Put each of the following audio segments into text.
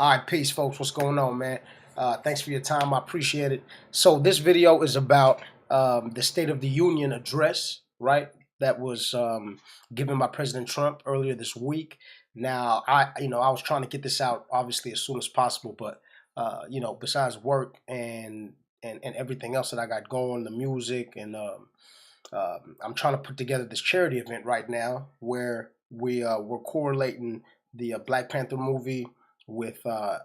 All right, peace, folks. What's going on, man? Thanks for your time. I appreciate it. So this video is about the State of the Union address, right? That was given by President Trump earlier this week. Now, I was trying to get this out obviously as soon as possible, but besides work and everything else that I got going, the music, and I'm trying to put together this charity event right now where we're correlating the Black Panther movie with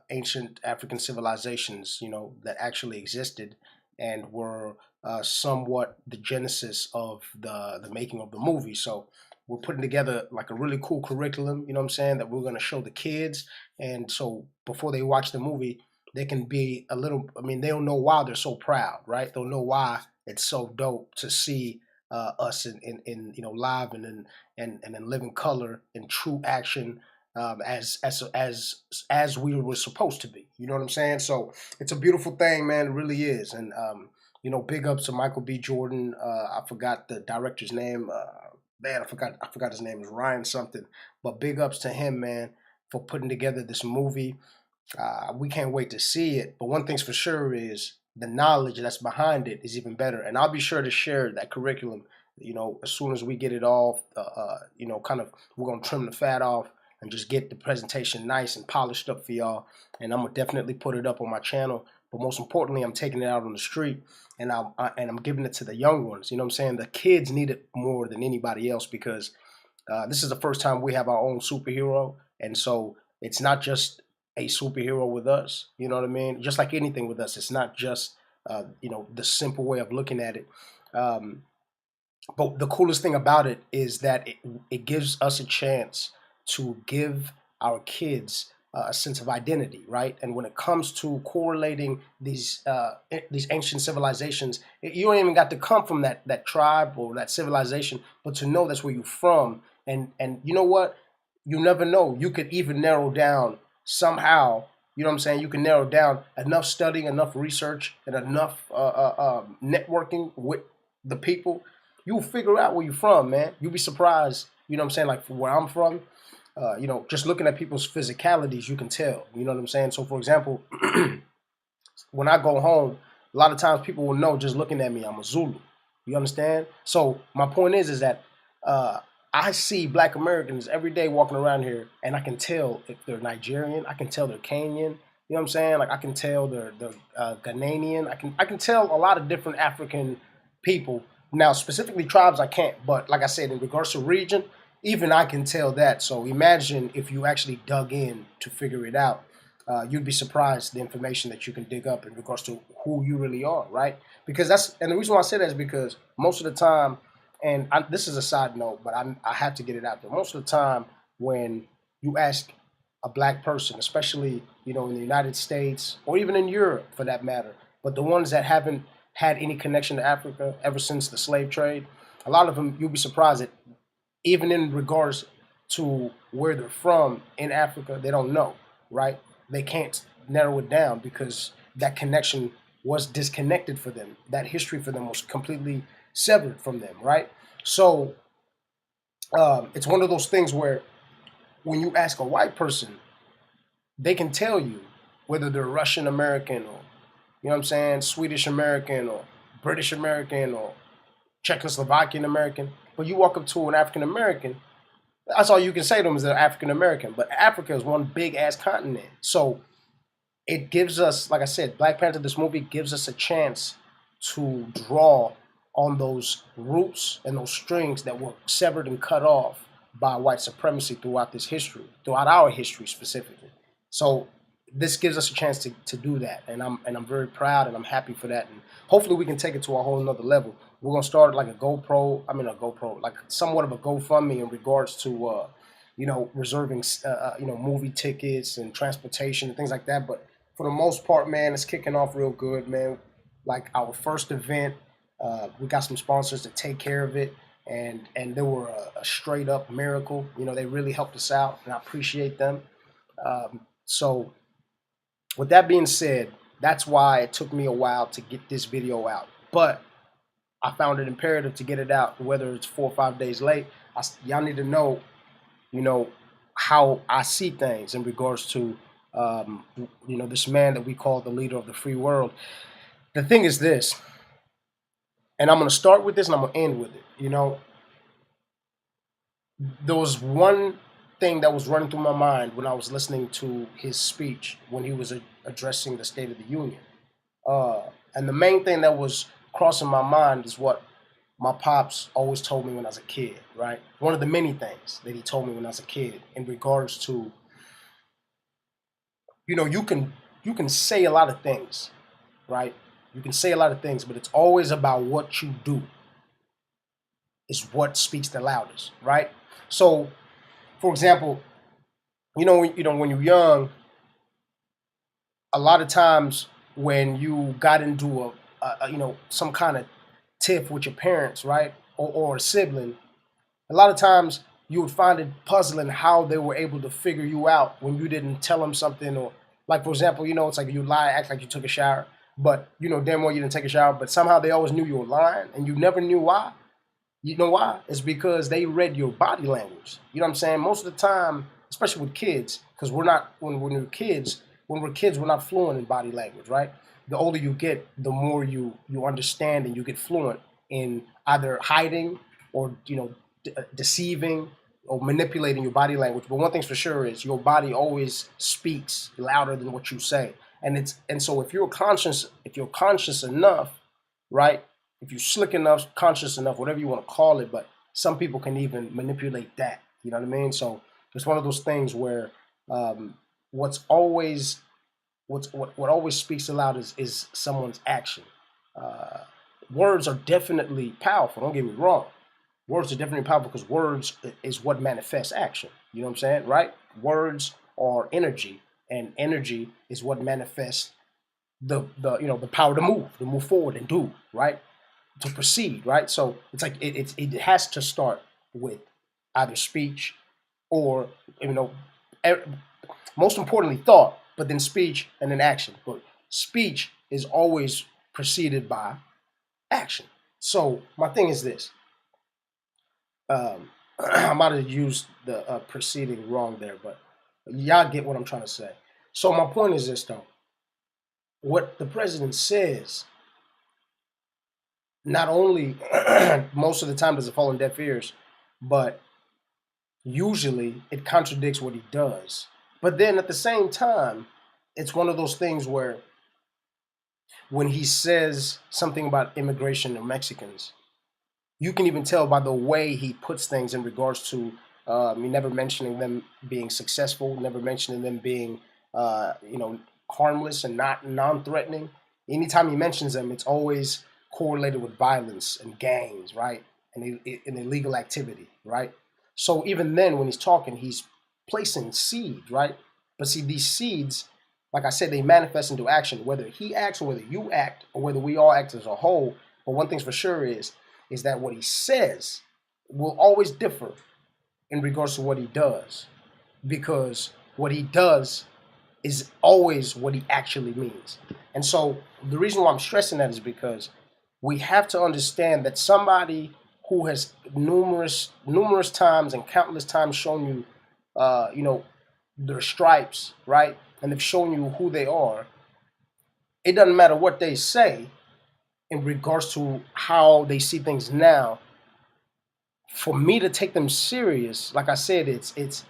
ancient African civilizations, that actually existed and were somewhat the genesis of the making of the movie. So we're putting together like a really cool curriculum, you know what I'm saying, that we're going to show the kids. And so before they watch the movie, they can be a little, they'll know why they're so proud, right? They'll know why it's so dope to see us in live and in living color in true action, as we were supposed to be. You know what I'm saying? So it's a beautiful thing, man. It really is. And big ups to Michael B. Jordan. I forgot the director's name. Man, I forgot his name is Ryan something. But big ups to him, man, for putting together this movie. We can't wait to see it. But one thing's for sure is the knowledge that's behind it is even better. And I'll be sure to share that curriculum, as soon as we get it off, we're going to trim the fat off and just get the presentation nice and polished up for y'all. And I'm going to definitely put it up on my channel. But most importantly, I'm taking it out on the street and I'm giving it to the young ones. You know what I'm saying? The kids need it more than anybody else because this is the first time we have our own superhero. And so it's not just a superhero with us, you know what I mean? Just like anything with us, it's not just, the simple way of looking at it. But the coolest thing about it is that it gives us a chance to give our kids a sense of identity, right? And when it comes to correlating these ancient civilizations, you don't even got to come from that tribe or that civilization, but to know that's where you're from. And you know what? You never know. You could even narrow down somehow, you know what I'm saying? You can narrow down enough studying, enough research, and enough networking with the people. You'll figure out where you're from, man. You'll be surprised, you know what I'm saying? Like from where I'm from, just looking at people's physicalities, you can tell, you know what I'm saying? So for example, when I go home, a lot of times people will know just looking at me, I'm a Zulu. You understand? So my point is that I see Black Americans every day walking around here, and I can tell if they're Nigerian. I can tell they're Kenyan. You know what I'm saying? Like I can tell they're Ghanaian. I can tell a lot of different African people. Now, specifically tribes, I can't. But like I said, in regards to region, even I can tell that. So imagine if you actually dug in to figure it out. You'd be surprised the information that you can dig up in regards to who you really are, right? Because and the reason why I say that is because most of the time, and this is a side note, but I have to get it out there. Most of the time when you ask a Black person, especially, in the United States or even in Europe for that matter, but the ones that haven't had any connection to Africa ever since the slave trade, a lot of them, you'll be surprised that even in regards to where they're from in Africa, they don't know, right? They can't narrow it down because that connection was disconnected for them. That history for them was completely severed from them, right? So it's one of those things where when you ask a white person, they can tell you whether they're Russian American or, you know what I'm saying, Swedish American or British American or Czechoslovakian American. But you walk up to an African American, that's all you can say to them is they're African American. But Africa is one big ass continent. So it gives us, like I said, Black Panther, this movie gives us a chance to draw on those roots and those strings that were severed and cut off by white supremacy throughout this history, throughout our history specifically. So this gives us a chance to do that, and I'm very proud and I'm happy for that. And hopefully we can take it to a whole nother level. We're gonna start like like somewhat of a GoFundMe in regards to reserving movie tickets and transportation and things like that. But for the most part, man, it's kicking off real good, man. Like our first event, we got some sponsors to take care of it, and they were a straight up miracle. They really helped us out, and I appreciate them. So with that being said, that's why it took me a while to get this video out. But I found it imperative to get it out, whether it's 4 or 5 days late. Y'all need to know, how I see things in regards to This man that we call the leader of the free world. The thing is this, and I'm going to start with this and I'm going to end with it. There was one thing that was running through my mind when I was listening to his speech when he was addressing the State of the Union. Uh, and the main thing that was crossing my mind is what my pops always told me when I was a kid, right? One of the many things that he told me when I was a kid in regards to, you can say a lot of things, right? You can say a lot of things, but it's always about what you do is what speaks the loudest, right? So, for example, when you're young, a lot of times when you got into some kind of tiff with your parents, right, or a sibling, a lot of times you would find it puzzling how they were able to figure you out when you didn't tell them something, or like, for example, it's like you lie, act like you took a shower, but damn well you didn't take a shower, but somehow they always knew you were lying and you never knew why. You know why? It's because they read your body language. You know what I'm saying? Most of the time, especially with kids, because we're not when we're kids, we're not fluent in body language, right? The older you get, the more you understand and you get fluent in either hiding or deceiving or manipulating your body language. But one thing's for sure is your body always speaks louder than what you say. And so if you're conscious enough, right? If you're slick enough, conscious enough, whatever you want to call it, but some people can even manipulate that. You know what I mean? So it's one of those things where what's always what always speaks aloud is someone's action. Uh, Words are definitely powerful. Don't get me wrong. Words are definitely powerful because words is what manifests action. You know what I'm saying, right? Words are energy, and energy is what manifests the power to move forward and do right, to proceed, right? So it's like it has to start with either speech or you know e- most importantly thought, but then speech and then action. But speech is always preceded by action. So my thing is this. I might have used the preceding wrong there, but y'all get what I'm trying to say. So my point is this though. What the president says, not only most of the time does it fall on deaf ears, but usually it contradicts what he does. But then at the same time, it's one of those things where when he says something about immigration or Mexicans, you can even tell by the way he puts things in regards to never mentioning them being successful, never mentioning them being harmless and not non-threatening. Anytime he mentions them, it's always correlated with violence and gangs, right, and illegal activity, right. So even then, when he's talking, he's placing seeds, right. But see, these seeds, like I said, they manifest into action, whether he acts or whether you act or whether we all act as a whole. But one thing's for sure is that what he says will always differ in regards to what he does, because what he does is always what he actually means. And so the reason why I'm stressing that is because we have to understand that somebody who has numerous times and countless times shown you, their stripes, right, and they've shown you who they are. It doesn't matter what they say in regards to how they see things now. For me to take them serious, like I said, it's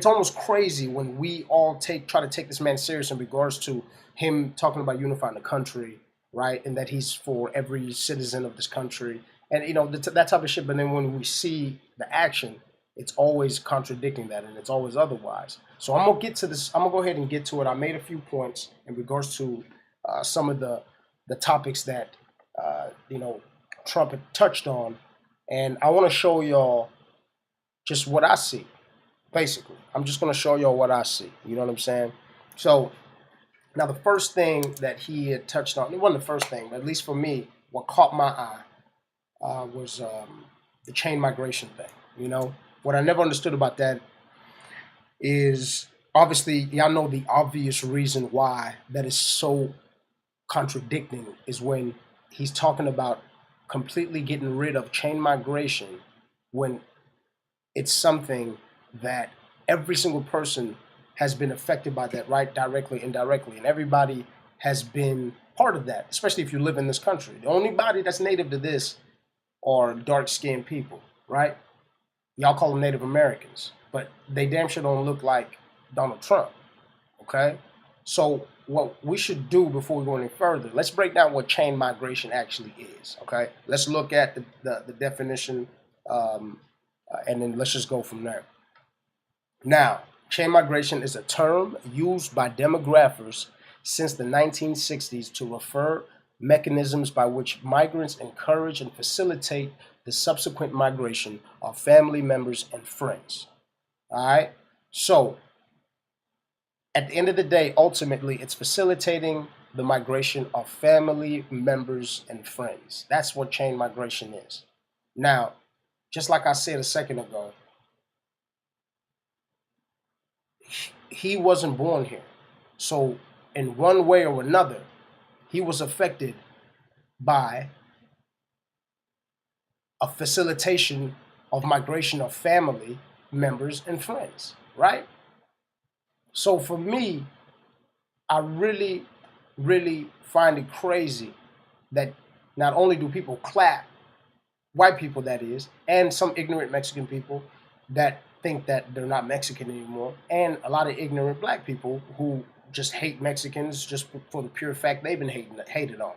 almost crazy when we all try to take this man serious in regards to him talking about unifying the country, right, and that he's for every citizen of this country, and that type of shit. But then when we see the action, it's always contradicting that, and it's always otherwise. So I'm gonna get to this. I'm gonna go ahead and get to it. I made a few points in regards to some of the topics that Trump had touched on, and I want to show y'all just what I see. Basically, I'm just going to show y'all what I see. You know what I'm saying? So now the first thing that he had touched on, it wasn't the first thing, but at least for me, what caught my eye was the chain migration thing. What I never understood about that is, obviously, y'all know the obvious reason why that is so contradicting is when he's talking about completely getting rid of chain migration when it's something that every single person has been affected by that, right? Directly, indirectly. And everybody has been part of that, especially if you live in this country. The only body that's native to this are dark-skinned people, right? Y'all call them Native Americans, but they damn sure don't look like Donald Trump, okay? So what we should do before we go any further, let's break down what chain migration actually is, okay? Let's look at the definition, and then let's just go from there. Now, chain migration is a term used by demographers since the 1960s to refer mechanisms by which migrants encourage and facilitate the subsequent migration of family members and friends. All right? So, at the end of the day, ultimately, it's facilitating the migration of family members and friends. That's what chain migration is. Now, just like I said a second ago, he wasn't born here. So, in one way or another, he was affected by a facilitation of migration of family members and friends, right? So for me, I really, really find it crazy that not only do people clap, white people that is, and some ignorant Mexican people that think that they're not Mexican anymore, and a lot of ignorant black people who just hate Mexicans just for the pure fact they've been hated on.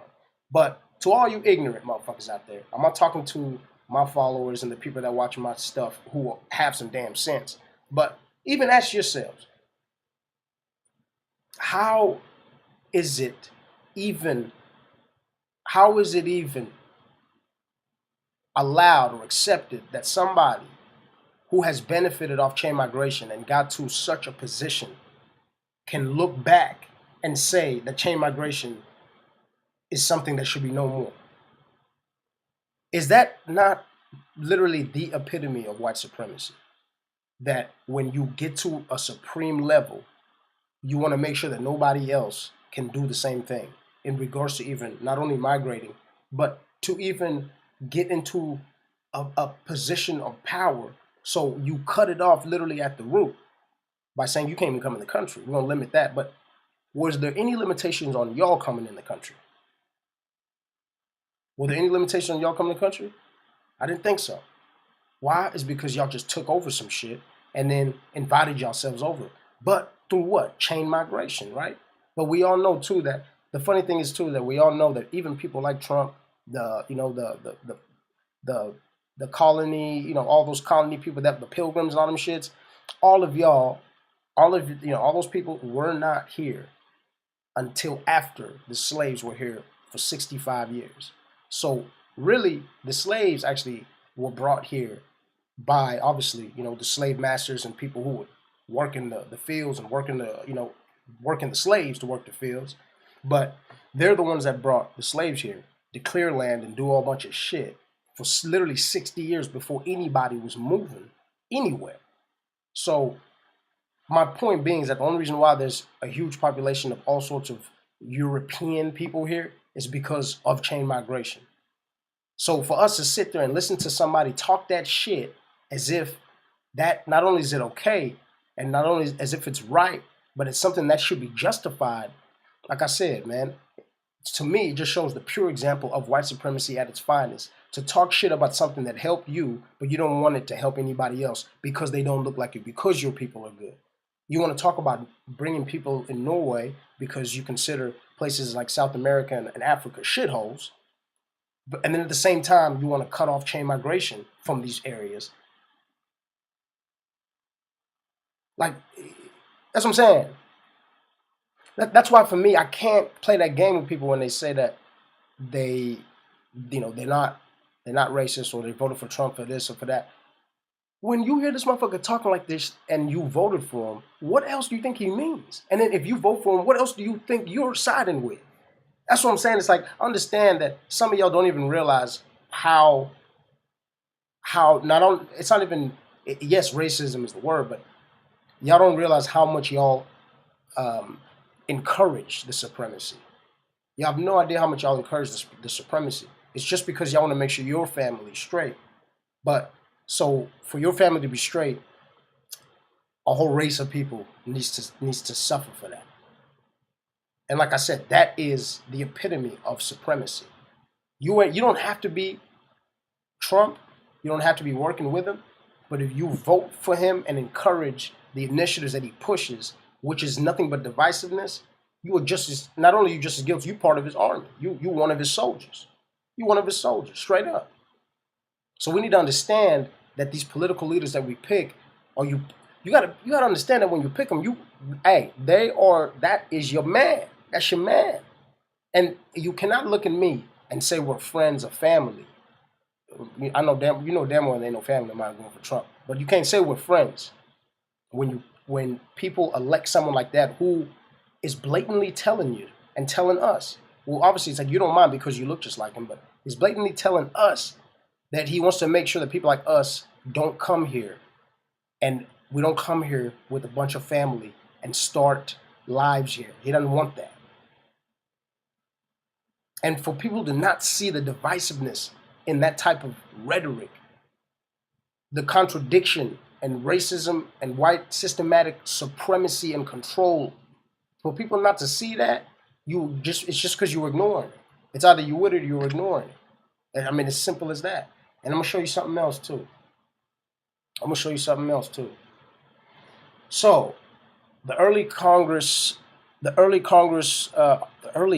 But to all you ignorant motherfuckers out there, I'm not talking to my followers and the people that watch my stuff who have some damn sense. But even ask yourselves, how is it even allowed or accepted that somebody who has benefited off chain migration and got to such a position can look back and say that chain migration is something that should be no more? Is that not literally the epitome of white supremacy? That when you get to a supreme level, you want to make sure that nobody else can do the same thing in regards to even not only migrating, but to even get into a position of power. So you cut it off literally at the root by saying you can't even come in the country. We're going to limit that. But was there any limitations on y'all coming in the country? Were there any limitations on y'all coming in the country? I didn't think so. Why? It's because y'all just took over some shit and then invited yourselves over. But through what? Chain migration, right? But we all know too that the funny thing is too that we all know that even people like Trump, the colony, all those colony people, that the pilgrims and all them shits, all of y'all, all those people were not here until after the slaves were here for 65 years. So really, the slaves actually were brought here by, obviously, the slave masters and people who would work in the fields and working the slaves to work the fields. But they're the ones that brought the slaves here to clear land and do a bunch of shit for literally 60 years before anybody was moving anywhere. So my point being is that the only reason why there's a huge population of all sorts of European people here is because of chain migration. So for us to sit there and listen to somebody talk that shit as if that not only is it okay and not only as if it's right, but it's something that should be justified. Like I said, man, to me, it just shows the pure example of white supremacy at its finest. To talk shit about something that helped you, but you don't want it to help anybody else because they don't look like you, because your people are good. You want to talk about bringing people in Norway because you consider places like South America and Africa shitholes. And then at the same time, you want to cut off chain migration from these areas. Like, that's what I'm saying. That's why for me, I can't play that game with people when they say that they're not racist or they voted for Trump for this or for that. When you hear this motherfucker talking like this and you voted for him, what else do you think he means? And then if you vote for him, what else do you think you're siding with? That's what I'm saying. It's like, understand that some of y'all don't even realize how not only, it's not even, yes, racism is the word, but y'all don't realize how much y'all encourage the supremacy. Y'all have no idea how much y'all encourage the supremacy. It's just because y'all want to make sure your family's straight. But so for your family to be straight, a whole race of people needs to suffer for that. And like I said, that is the epitome of supremacy. You don't have to be Trump. You don't have to be working with him. But if you vote for him and encourage the initiatives that he pushes, which is nothing but divisiveness, you are just as, not only are you just as guilty, you're part of his army. You one of his soldiers. You one of his soldiers, straight up. So we need to understand that these political leaders that we pick, or you gotta understand that when you pick them, that is your man. That's your man. And you cannot look at me and say we're friends or family. I know damn well there ain't no family of mine going for Trump. But you can't say we're friends when people elect someone like that who is blatantly telling you and telling us. Well, obviously it's like you don't mind because you look just like him, but he's blatantly telling us that he wants to make sure that people like us don't come here, and we don't come here with a bunch of family and start lives here. He doesn't want that. And for people to not see the divisiveness in that type of rhetoric, the contradiction and racism and white systematic supremacy and control, for people not to see that, it's just because you're ignoring it. It's either you with it or you're ignoring it. And I mean, it's simple as that. And I'm gonna show you something else too. So the early Congress, the early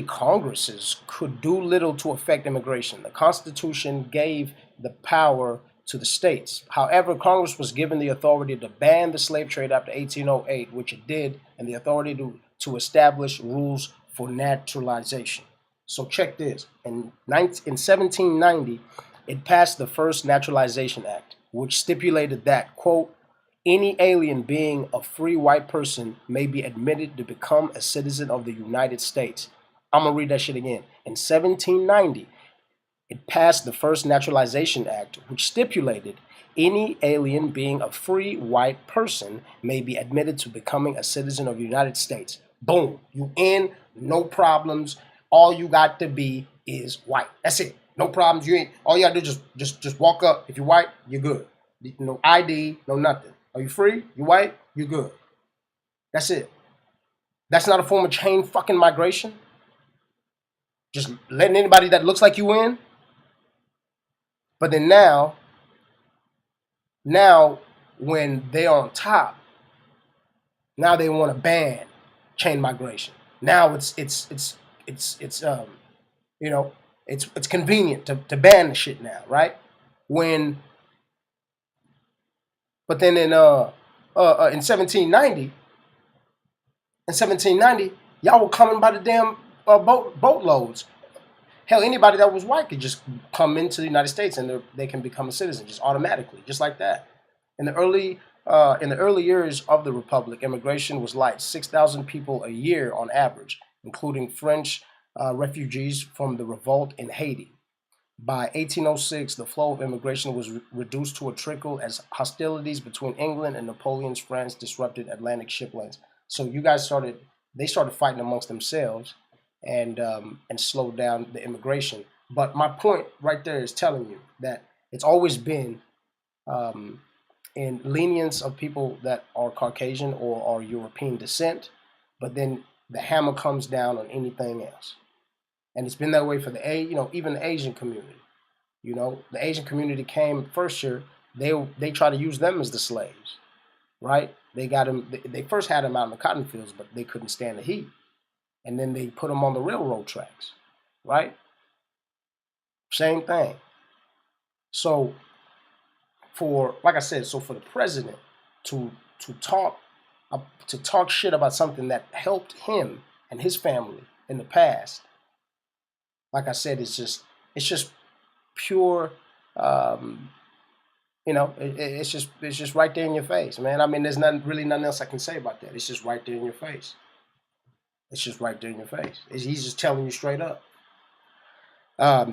Congresses could do little to affect immigration. The Constitution gave the power to the states. However, Congress was given the authority to ban the slave trade after 1808, which it did, and the authority to establish rules for naturalization. So check this. In 1790, it passed the first Naturalization Act, which stipulated that, quote, any alien being a free white person may be admitted to become a citizen of the United States. I'm going to read that shit again. In 1790, it passed the first Naturalization Act, which stipulated any alien being a free white person may be admitted to becoming a citizen of the United States. Boom. You in, no problems. All you got to be is white. That's it. No problems. You ain't. All you got to do is just walk up. If you're white, you're good. No ID, no nothing. Are you free? You white? You good. That's it. That's not a form of chain fucking migration. Just letting anybody that looks like you in. But then now when they're on top, now they want to ban chain migration. Now it's convenient to ban the shit now, right? But then in 1790, y'all were coming by the damn boatloads. Hell, anybody that was white could just come into the United States and they can become a citizen just automatically, just like that. In the early years of the Republic, immigration was light, 6,000 people a year on average, including French refugees from the revolt in Haiti. By 1806, the flow of immigration was reduced to a trickle as hostilities between England and Napoleon's France disrupted Atlantic ship lanes. So they started fighting amongst themselves and slowed down the immigration. But my point right there is telling you that it's always been in lenience of people that are Caucasian or are European descent, but then the hammer comes down on anything else. And it's been that way for even the Asian community. The Asian community came first year. They try to use them as the slaves, right? They got them. They first had them out in the cotton fields, but they couldn't stand the heat, and then they put them on the railroad tracks, right? Same thing. So for the president to talk shit about something that helped him and his family in the past. Like I said, it's just pure, it's just right there in your face, man. I mean, there's nothing else I can say about that. It's just right there in your face. He's just telling you straight up.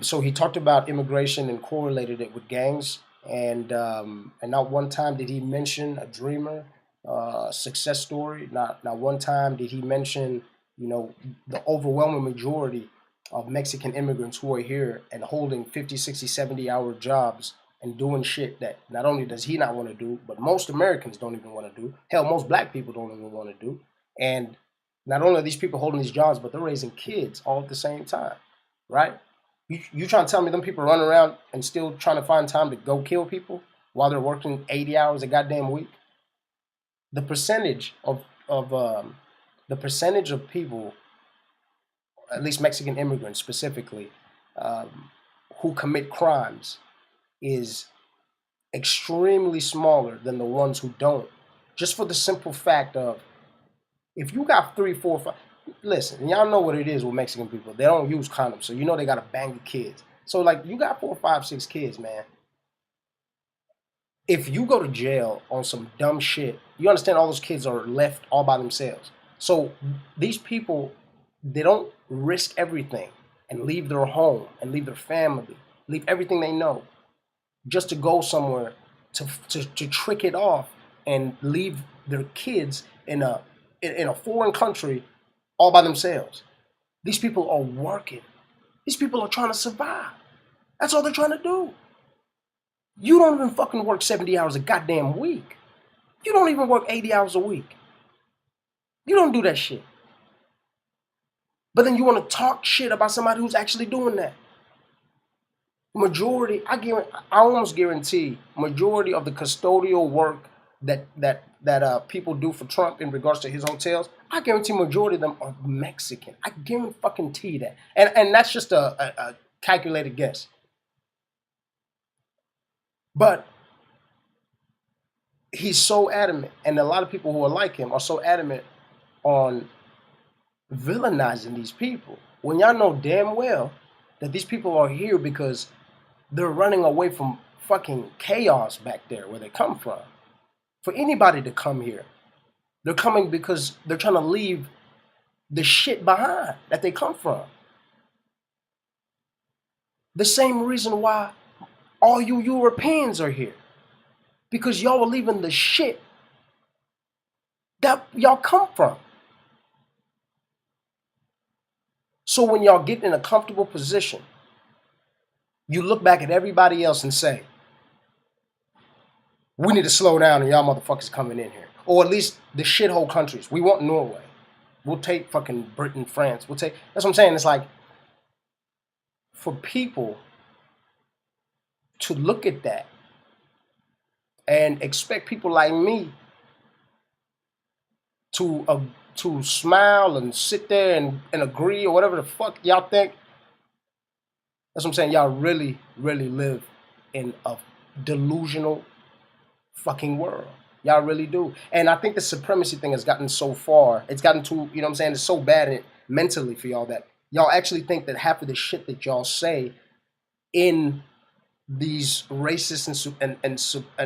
So he talked about immigration and correlated it with gangs, and not one time did he mention a dreamer, success story. Not one time did he mention, the overwhelming majority of Mexican immigrants who are here and holding 50, 60, 70-hour jobs and doing shit that not only does he not want to do, but most Americans don't even want to do. Hell, most black people don't even want to do. And not only are these people holding these jobs, but they're raising kids all at the same time, right? You trying to tell me them people running around and still trying to find time to go kill people while they're working 80 hours a goddamn week? The percentage of the percentage of people, at least Mexican immigrants specifically, who commit crimes is extremely smaller than the ones who don't. Just for the simple fact of, if you got 3, 4, 5, listen, y'all know what it is with Mexican people. They don't use condoms, so you know they got a bang of kids. So like, you got 4, 5, 6 kids, man. If you go to jail on some dumb shit, you understand all those kids are left all by themselves. So these people, they don't risk everything and leave their home and leave their family, leave everything they know, just to go somewhere to trick it off and leave their kids in a foreign country all by themselves. These people are working. These people are trying to survive. That's all they're trying to do. You don't even fucking work 70 hours a goddamn week. You don't even work 80 hours a week. You don't do that shit. But then you want to talk shit about somebody who's actually doing that. Majority, I almost guarantee, majority of the custodial work that people do for Trump in regards to his hotels, I guarantee majority of them are Mexican. I guarantee that, and that's just a calculated guess. But he's so adamant, and a lot of people who are like him are so adamant on villainizing these people, when y'all know damn well that these people are here because they're running away from fucking chaos back there where they come from. For anybody to come here, they're coming because they're trying to leave the shit behind that they come from. The same reason why all you Europeans are here, because y'all are leaving the shit that y'all come from. So when y'all get in a comfortable position, you look back at everybody else and say, we need to slow down and y'all motherfuckers coming in here. Or at least the shithole countries. We want Norway. We'll take fucking Britain, France. That's what I'm saying. It's like, for people to look at that and expect people like me to smile and sit there and agree or whatever the fuck y'all think. That's what I'm saying. Y'all really, really live in a delusional fucking world. Y'all really do. And I think the supremacy thing has gotten so far. It's gotten to, you know what I'm saying, it's so bad mentally for y'all that y'all actually think that half of the shit that y'all say in these racist and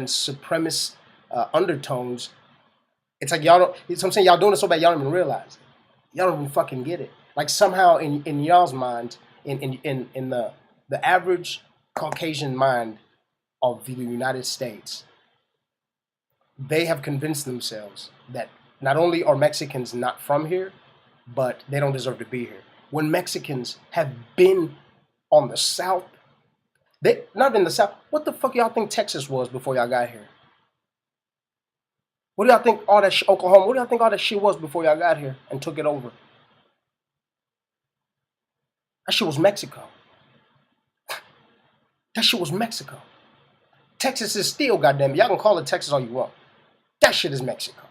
supremacist undertones, it's like y'all don't, it's what I'm saying, y'all doing it so bad y'all don't even realize it. Y'all don't even fucking get it. Like somehow in y'all's mind, in the average Caucasian mind of the United States, they have convinced themselves that not only are Mexicans not from here, but they don't deserve to be here. When Mexicans have been on the South, they not in the South. What the fuck y'all think Texas was before y'all got here? What do y'all think all that Oklahoma? What do y'all think all that shit was before y'all got here and took it over? That shit was Mexico. That shit was Mexico. Texas is still, goddamn, y'all can call it Texas all you want. That shit is Mexico.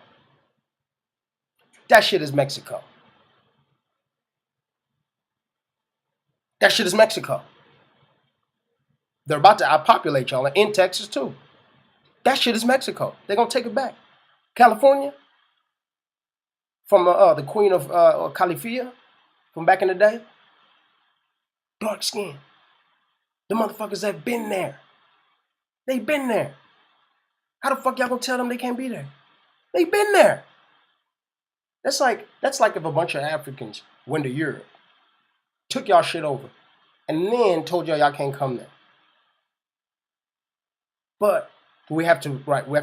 That shit is Mexico. That shit is Mexico. They're about to outpopulate y'all in Texas too. That shit is Mexico. They're gonna take it back. California, from the Queen of Califia, from back in the day, dark skin. The motherfuckers have been there. They been there. How the fuck y'all gonna tell them they can't be there? They been there. That's like if a bunch of Africans went to Europe, took y'all shit over, and then told y'all can't come there. But we have to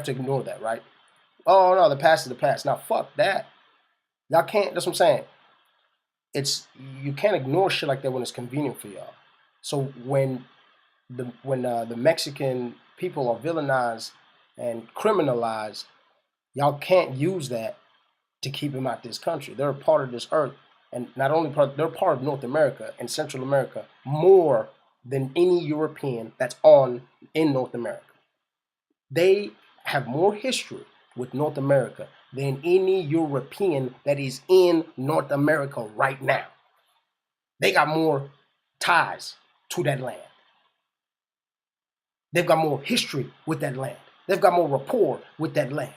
ignore that, right? Oh no, the past is the past. Now fuck that. Y'all can't. That's what I'm saying. You can't ignore shit like that when it's convenient for y'all. So when the Mexican people are villainized and criminalized, y'all can't use that to keep them out this country. They're a part of this earth, and not only they're part of North America and Central America more than any European that's in North America. They have more history with North America than any European that is in North America right now. They got more ties to that land. They've got more history with that land. They've got more rapport with that land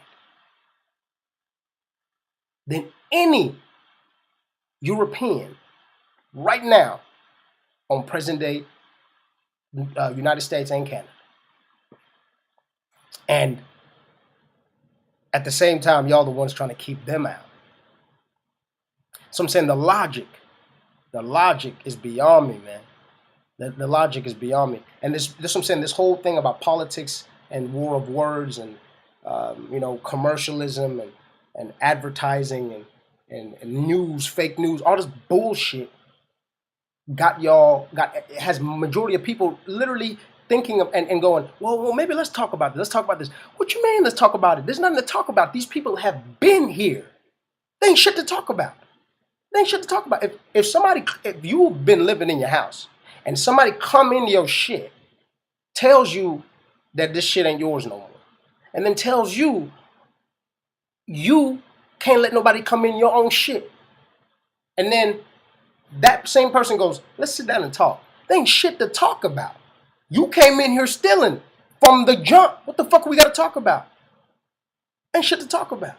than any European right now on present day United States and Canada. And at the same time, y'all the ones trying to keep them out. So I'm saying the logic is beyond me, man. The logic is beyond me. And this what I'm saying, this whole thing about politics and war of words and commercialism and advertising and news, fake news, all this bullshit has majority of people literally thinking of and going, well, maybe let's talk about this. Let's talk about this. What you mean let's talk about it? There's nothing to talk about. These people have been here. They ain't shit to talk about. They ain't shit to talk about. If you've been living in your house and somebody come into your shit, tells you that this shit ain't yours no more, and then tells you can't let nobody come in your own shit, and then that same person goes, let's sit down and talk. There ain't shit to talk about. You came in here stealing from the jump. What the fuck we got to talk about? Ain't shit to talk about.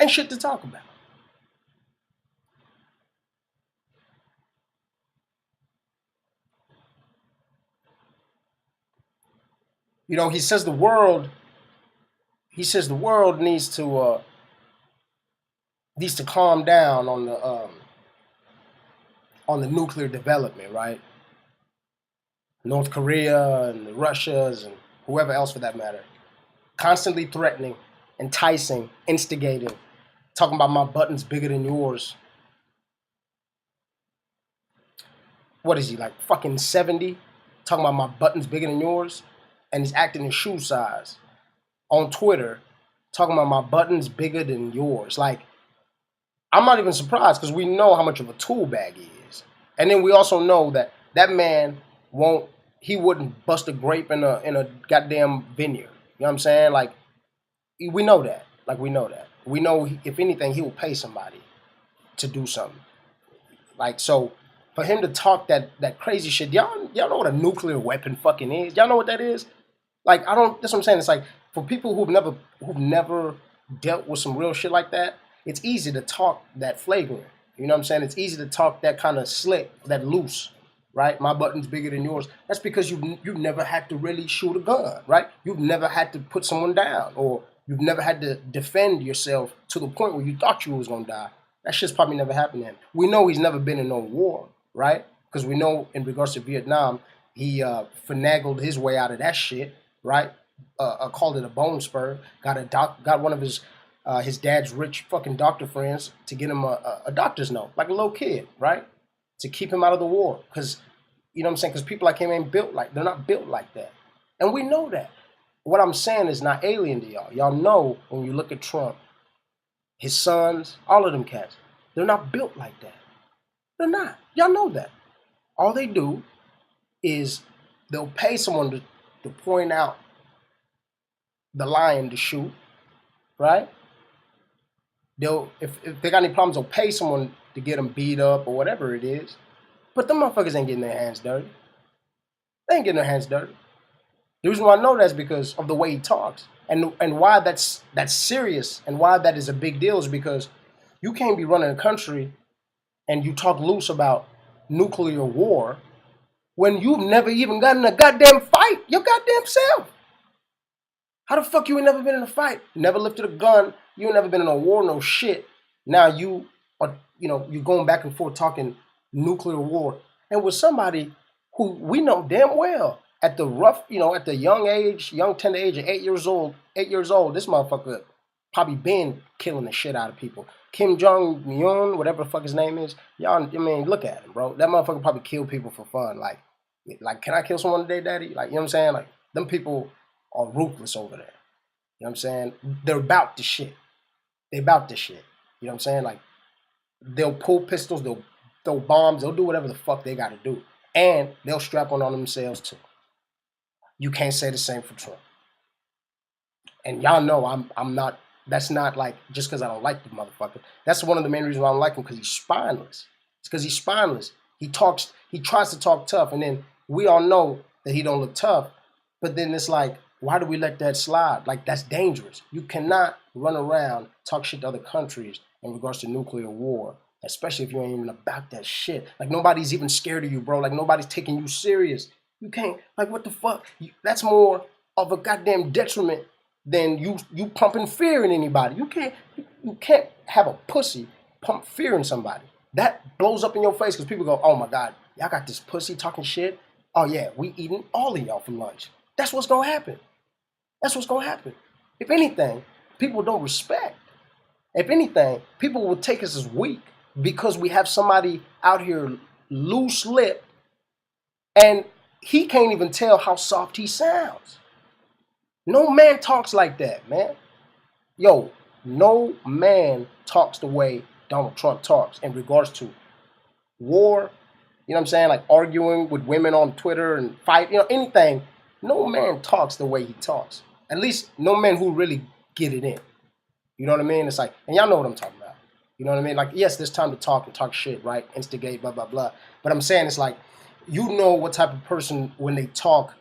Ain't shit to talk about. He says the world needs to calm down on the nuclear development, right? North Korea and the Russias and whoever else for that matter, constantly threatening, enticing, instigating, talking about my button's bigger than yours. What is he, like fucking 70? Talking about my button's bigger than yours? And he's acting in shoe size. On Twitter, talking about my button's bigger than yours. Like, I'm not even surprised because we know how much of a tool bag he is. And then we also know that man wouldn't bust a grape in a goddamn vineyard. You know what I'm saying? Like, we know that. We know, if anything, he will pay somebody to do something. Like, so for him to talk that crazy shit, y'all know what a nuclear weapon fucking is? Y'all know what that is? Like, that's what I'm saying. It's like, for people who've never dealt with some real shit like that, it's easy to talk that flagrant. You know what I'm saying? It's easy to talk that kind of slick, that loose, right? My button's bigger than yours. That's because you've never had to really shoot a gun, right? You've never had to put someone down, or you've never had to defend yourself to the point where you thought you was gonna die. That shit's probably never happened to him. We know he's never been in no war, right? Because we know in regards to Vietnam, he finagled his way out of that shit, right? Called it a bone spur. Got one of his dad's rich fucking doctor friends to get him a doctor's note, like a little kid, right? To keep him out of the war. Because, you know what I'm saying? Because people like him ain't they're not built like that. And we know that. What I'm saying is not alien to y'all. Y'all know when you look at Trump, his sons, all of them cats, they're not built like that. They're not. Y'all know that. All they do is they'll pay someone to point out the lion to shoot, right? If they got any problems, they'll pay someone to get them beat up or whatever it is. But them motherfuckers ain't getting their hands dirty. They ain't getting their hands dirty. The reason why I know that is because of the way he talks. And why that's serious and why that is a big deal is because you can't be running a country and you talk loose about nuclear war when you've never even gotten a goddamn fight your goddamn self. How the fuck you ain't never been in a fight? Never lifted a gun. You ain't never been in a war, no shit. Now you are, you're going back and forth talking nuclear war. And with somebody who we know damn well at the at the young tender age of 8 years old, this motherfucker probably been killing the shit out of people. Kim Jong-un, whatever the fuck his name is, y'all, I mean, look at him, bro. That motherfucker probably killed people for fun. Like, Like, can I kill someone today, daddy? Like, you know what I'm saying? Like, them people are ruthless over there. You know what I'm saying? They're about the shit. They about this shit. You know what I'm saying? Like, they'll pull pistols, they'll throw bombs, they'll do whatever the fuck they gotta do. And they'll strap on themselves too. You can't say the same for Trump. And y'all know I'm not, that's not like just because I don't like the motherfucker. That's one of the main reasons why I don't like him, because he's spineless. It's because he's spineless. He tries to talk tough, and then we all know that he don't look tough. But then it's like, why do we let that slide? Like, that's dangerous. You cannot run around, talk shit to other countries in regards to nuclear war, especially if you ain't even about that shit. Like, nobody's even scared of you, bro. Like, nobody's taking you serious. You can't, like, what the fuck? That's more of a goddamn detriment than you pumping fear in anybody. You can't have a pussy pump fear in somebody. That blows up in your face because people go, oh my God, y'all got this pussy talking shit. Oh yeah, we eating all of y'all for lunch. That's what's gonna happen. That's what's gonna happen. If anything, people don't respect. If anything, people will take us as weak because we have somebody out here loose lip and he can't even tell how soft he sounds. No man talks like that, man. Yo, no man talks the way Donald Trump talks in regards to war, you know what I'm saying? Like arguing with women on Twitter and fight, anything. No man talks the way he talks. At least no man who really get it in. You know what I mean? It's like, and y'all know what I'm talking about. You know what I mean? Like, yes, there's time to talk and talk shit, right? Instigate, blah, blah, blah. But I'm saying it's like, you know what type of person, when they talk,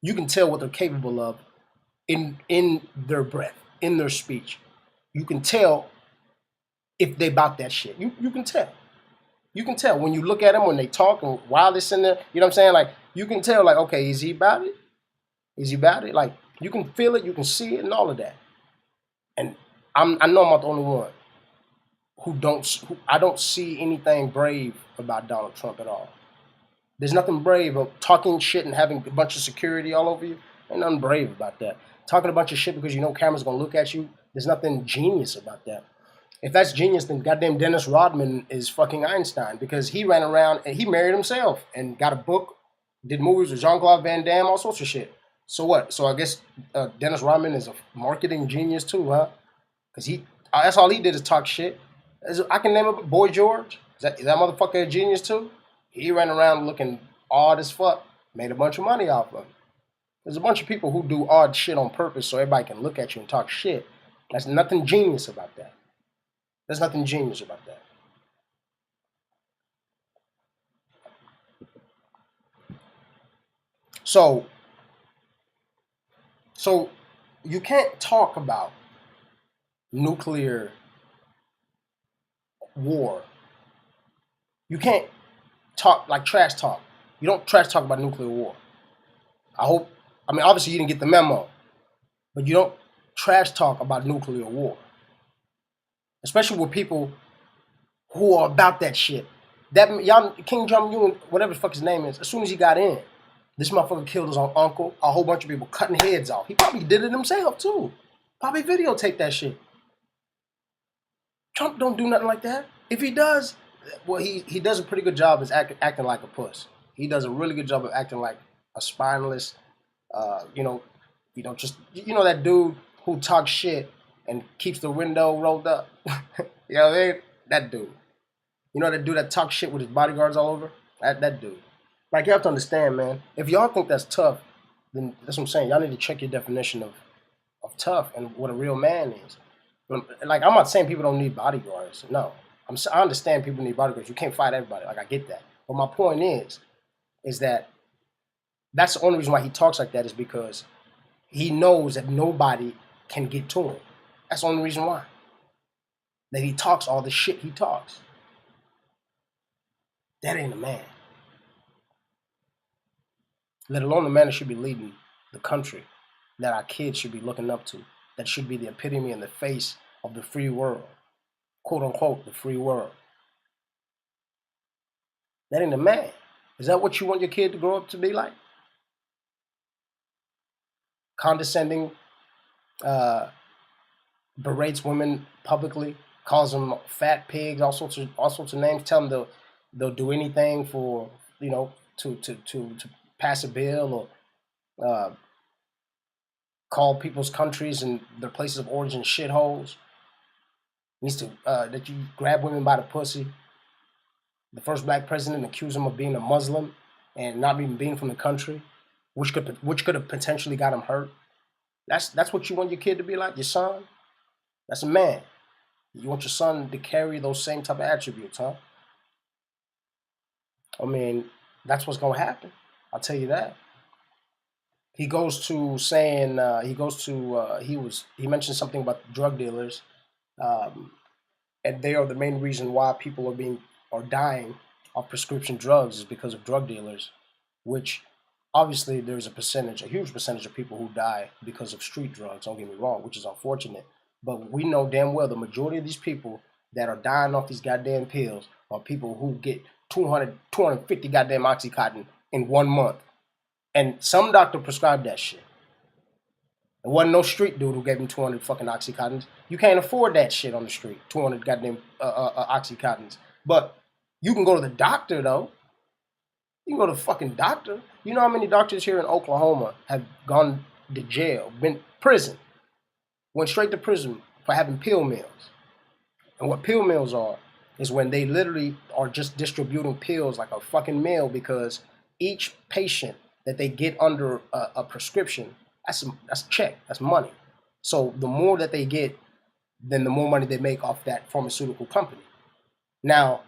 you can tell what they're capable of in their breath, in their speech. You can tell if they about that shit. You can tell. You can tell when you look at them, when they talk and while they're sitting there, you know what I'm saying? Like, you can tell, like, okay, is he about it? Is he about it? Like, you can feel it, you can see it, and all of that. And I know I'm not the only one who I don't see anything brave about Donald Trump at all. There's nothing brave about talking shit and having a bunch of security all over you. Ain't nothing brave about that. Talking a bunch of shit because you know cameras gonna look at you. There's nothing genius about that. If that's genius, then goddamn Dennis Rodman is fucking Einstein, because he ran around and he married himself and got a book, did movies with Jean-Claude Van Damme, all sorts of shit. So what? So I guess Dennis Rodman is a marketing genius too, huh? Because that's all he did is talk shit. I can name him Boy George. Is that motherfucker a genius too? He ran around looking odd as fuck, made a bunch of money off of it. There's a bunch of people who do odd shit on purpose so everybody can look at you and talk shit. There's nothing genius about that. There's nothing genius about that. So you can't talk about nuclear war. You can't talk like trash talk. You don't trash talk about nuclear war. I mean, obviously you didn't get the memo, but you don't trash talk about nuclear war. Especially with people who are about that shit. That y'all, King Jong-un, whatever the fuck his name is, as soon as he got in, this motherfucker killed his own uncle, a whole bunch of people cutting heads off. He probably did it himself too. Probably videotaped that shit. Trump don't do nothing like that. If he does, well, he does a pretty good job as acting like a puss. He does a really good job of acting like a spineless, just that dude who talks shit and keeps the window rolled up. You know what I mean? That dude. You know that dude that talks shit with his bodyguards all over? That dude. Like, you have to understand, man. If y'all think that's tough, then that's what I'm saying. Y'all need to check your definition of tough and what a real man is. Like, I'm not saying people don't need bodyguards. No. I understand people need bodyguards. You can't fight everybody. Like, I get that. But my point is that that's the only reason why he talks like that, is because he knows that nobody can get to him. That's the only reason why. That he talks all the shit he talks. That ain't a man. Let alone the man that should be leading the country, that our kids should be looking up to, that should be the epitome and the face of the free world. Quote unquote, the free world. That ain't a man. Is that what you want your kid to grow up to be like? Condescending, berates women publicly, calls them fat pigs, all sorts of names. Tell them they'll do anything for to pass a bill or call people's countries and their places of origin shitholes. Needs to that you grab women by the pussy. The first black president accused him of being a Muslim and not even being from the country, which could have potentially got him hurt. That's what you want your kid to be like, your son. That's a man. You want your son to carry those same type of attributes, huh? I mean, that's what's gonna happen. I'll tell you that. He goes to saying he mentioned something about drug dealers, um, and they are the main reason why people are dying of prescription drugs is because of drug dealers, which obviously there's a huge percentage of people who die because of street drugs. Don't get me wrong, which is unfortunate, but we know damn well the majority of these people that are dying off these goddamn pills are people who get 200, 250 goddamn oxycontin in 1 month, and some doctor prescribed that shit. It wasn't no street dude who gave him 200 fucking oxycontins. You can't afford that shit on the street, 200 goddamn oxycontins. But you can go to the doctor though. You can go to the fucking doctor. You know how many doctors here in Oklahoma have gone to jail, been prison, went straight to prison for having pill mills. And what pill mills are is when they literally are just distributing pills like a fucking mill, because each patient that they get under a prescription, that's a check, that's money. So the more that they get, then the more money they make off that pharmaceutical company. Now,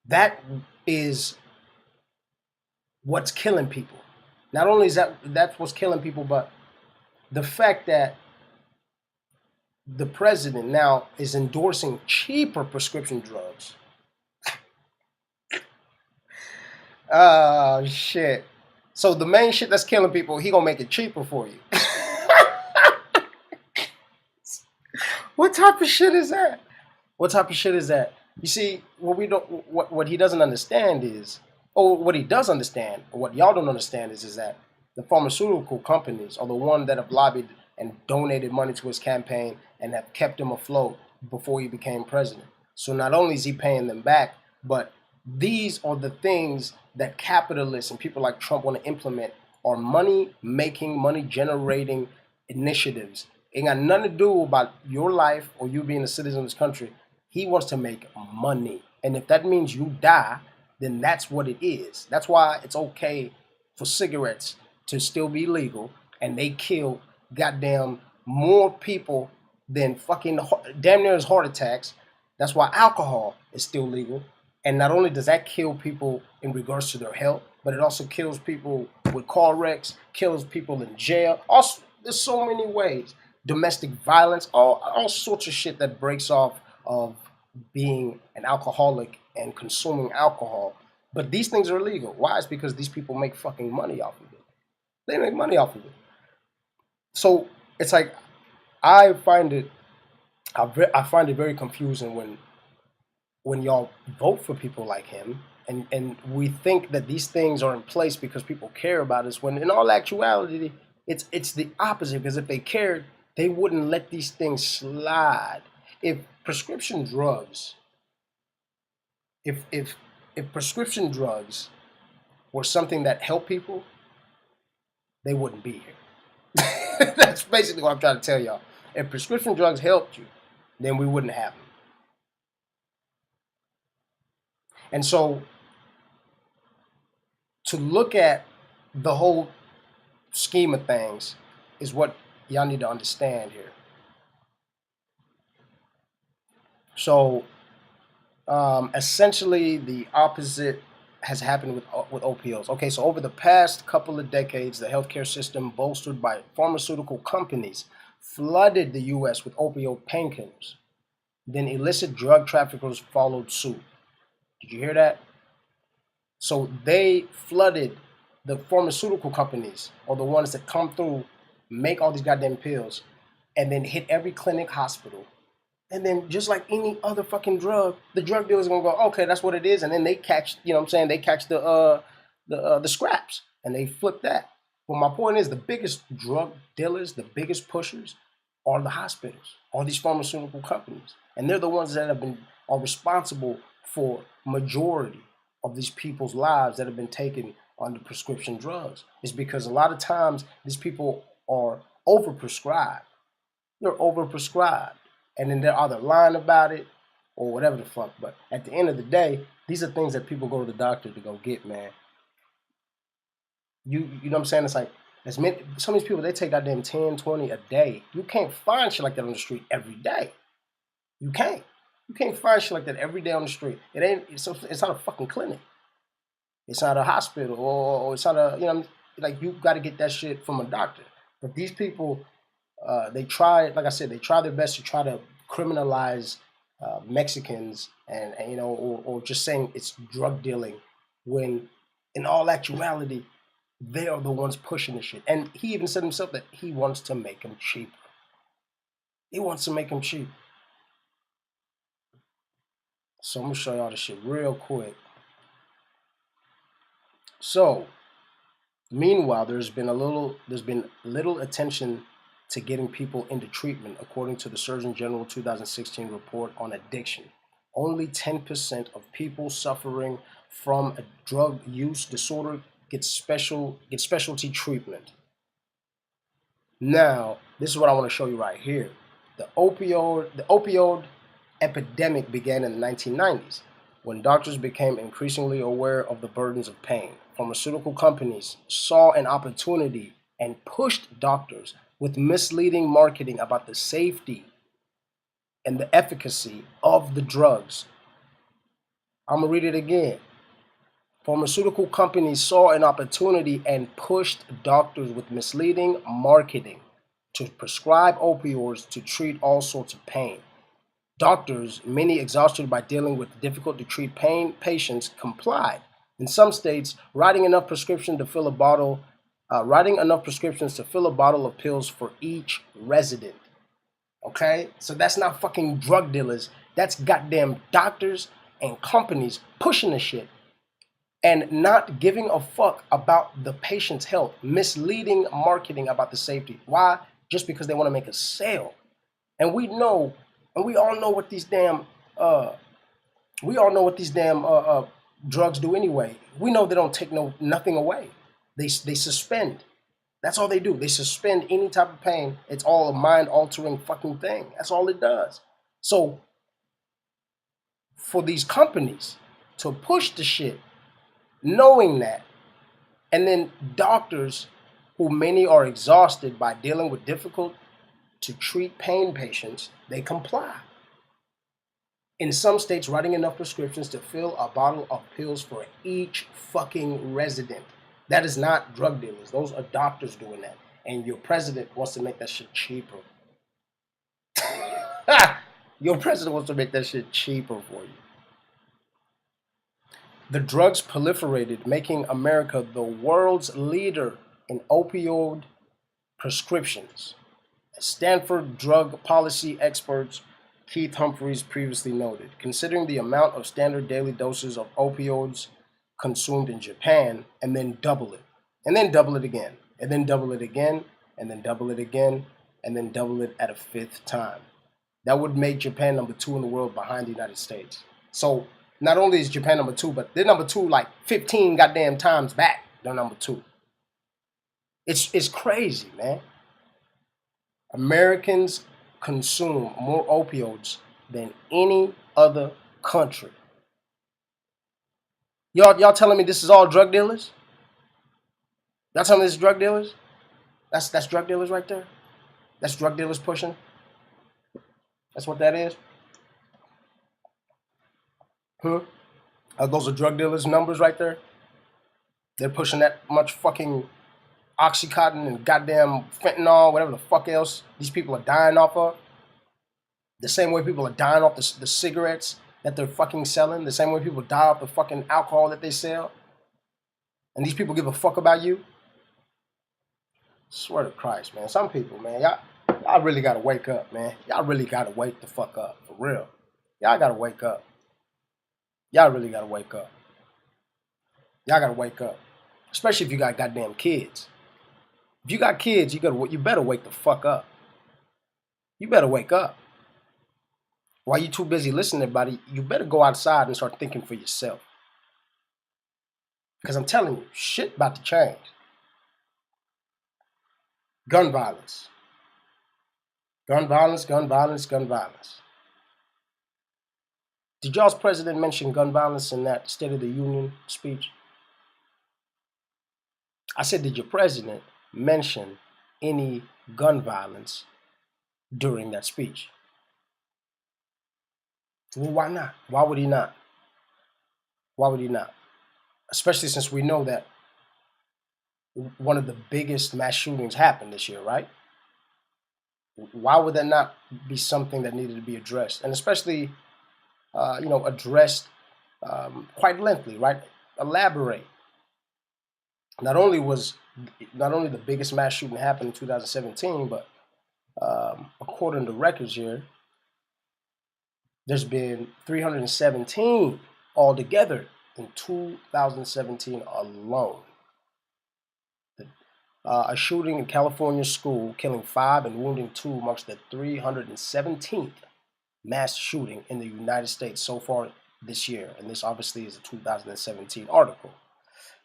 that is what's killing people. Not only is that's what's killing people, but the fact that the president now is endorsing cheaper prescription drugs. Oh shit. So the main shit that's killing people, he gonna make it cheaper for you. What type of shit is that? What type of shit is that? You see, what he doesn't understand is, or what he does understand, or what y'all don't understand is that the pharmaceutical companies are the ones that have lobbied and donated money to his campaign and have kept him afloat before he became president. So not only is he paying them back, but these are the things that capitalists and people like Trump want to implement, are money making, money generating initiatives. It ain't got nothing to do about your life or you being a citizen of this country. He wants to make money. And if that means you die, then that's what it is. That's why it's okay for cigarettes to still be legal, and they kill goddamn more people than fucking damn near as heart attacks. That's why alcohol is still legal. And not only does that kill people in regards to their health, but it also kills people with car wrecks, kills people in jail. Also, there's so many ways. Domestic violence, all sorts of shit that breaks off of being an alcoholic and consuming alcohol. But these things are illegal. Why? It's because these people make fucking money off of it. They make money off of it. So it's like I find it very confusing when y'all vote for people like him, and we think that these things are in place because people care about us, when in all actuality it's the opposite. Because if they cared, they wouldn't let these things slide. If prescription drugs if prescription drugs were something that helped people, they wouldn't be here. That's basically what I'm trying to tell y'all. If prescription drugs helped you, then we wouldn't have them. And so to look at the whole scheme of things is what y'all need to understand here. So essentially the opposite has happened with opioids. Okay, so over the past couple of decades, the healthcare system, bolstered by pharmaceutical companies, flooded the U.S. with opioid painkillers. Then illicit drug traffickers followed suit. Did you hear that? So they flooded the pharmaceutical companies, or the ones that come through, make all these goddamn pills, and then hit every clinic, hospital. And then just like any other fucking drug, the drug dealers are gonna go, okay, that's what it is, and then they catch, you know what I'm saying, they catch the scraps and they flip that. But my point is, the biggest drug dealers, the biggest pushers, are the hospitals, are these pharmaceutical companies, and they're the ones that are responsible for majority of these people's lives that have been taken on the prescription drugs. It's because a lot of times these people are overprescribed. They're overprescribed. And then they're either lying about it or whatever the fuck. But at the end of the day, these are things that people go to the doctor to go get, man. You know what I'm saying? It's like some of these people, they take goddamn 10, 20 a day. You can't find shit like that on the street every day. You can't. You can't find shit like that every day on the street. It's not a fucking clinic. It's not a hospital, or it's not a, like, you got to get that shit from a doctor. But these people, they try, like I said, they try their best to try to criminalize Mexicans, and or just saying it's drug dealing, when in all actuality, they are the ones pushing the shit. And he even said himself that he wants to make them cheaper. He wants to make them cheap. So I'm gonna show y'all this shit real quick. So, meanwhile, there's been little attention to getting people into treatment, according to the Surgeon General 2016 report on addiction. Only 10% of people suffering from a drug use disorder get specialty treatment. Now, this is what I want to show you right here. The opioid epidemic began in the 1990s, when doctors became increasingly aware of the burdens of pain. Pharmaceutical companies saw an opportunity and pushed doctors with misleading marketing about the safety and the efficacy of the drugs. I'm going to read it again. Pharmaceutical companies saw an opportunity and pushed doctors with misleading marketing to prescribe opioids to treat all sorts of pain. Doctors, many exhausted by dealing with difficult to treat pain patients, complied. In some states, writing enough prescriptions to fill a bottle of pills for each resident. Okay? So that's not fucking drug dealers. That's goddamn doctors and companies pushing the shit and not giving a fuck about the patient's health. Misleading marketing about the safety. Why? Just because they want to make a sale. And we all know what these damn drugs do anyway. We know they don't take nothing away. They suspend. That's all they do. They suspend any type of pain. It's all a mind-altering fucking thing. That's all it does. So for these companies to push the shit, knowing that, and then doctors, who many are exhausted by dealing with difficult to treat pain patients, they comply. In some states, writing enough prescriptions to fill a bottle of pills for each fucking resident. That is not drug dealers. Those are doctors doing that. And your president wants to make that shit cheaper. Your president wants to make that shit cheaper for you. The drugs proliferated, making America the world's leader in opioid prescriptions. As Stanford drug policy expert Keith Humphreys previously noted, considering the amount of standard daily doses of opioids consumed in Japan, and then double it, and then double it again, and then double it again, and then double it again, and then double it at a fifth time. That would make Japan number 2 in the world behind the United States. So not only is Japan number 2, but they're number 2 like 15 goddamn times back. They're number 2. It's crazy, man. Americans consume more opioids than any other country. Y'all telling me this is all drug dealers? Y'all telling me this is drug dealers? That's drug dealers right there. That's drug dealers pushing. That's what that is. Those are drug dealers' numbers right there. They're pushing that much fucking Oxycontin and goddamn fentanyl, whatever the fuck else these people are dying off of. The same way people are dying off the cigarettes that they're fucking selling. The same way people die off the fucking alcohol that they sell. And these people give a fuck about you. Swear to Christ, man. Some people, man, y'all really gotta wake up, man. Y'all really gotta wake the fuck up, for real. Y'all gotta wake up. Y'all really gotta wake up. Y'all gotta wake up. Especially if you got goddamn kids. If you got kids, you better wake the fuck up. You better wake up. While you're too busy listening to everybody, you better go outside and start thinking for yourself. Because I'm telling you, shit about to change. Gun violence. Gun violence, gun violence, gun violence. Did y'all's president mention gun violence in that State of the Union speech? I said, did your president mention any gun violence during that speech? Well, why not? Why would he not? Why would he not? Especially since we know that one of the biggest mass shootings happened this year, right? Why would that not be something that needed to be addressed? And especially, addressed quite lengthily, right? Elaborate. Not only the biggest mass shooting happened in 2017, but according to records here, there's been 317 altogether in 2017 alone. A shooting in California school, killing 5 and wounding 2, marks the 317th mass shooting in the United States so far this year. And this obviously is a 2017 article.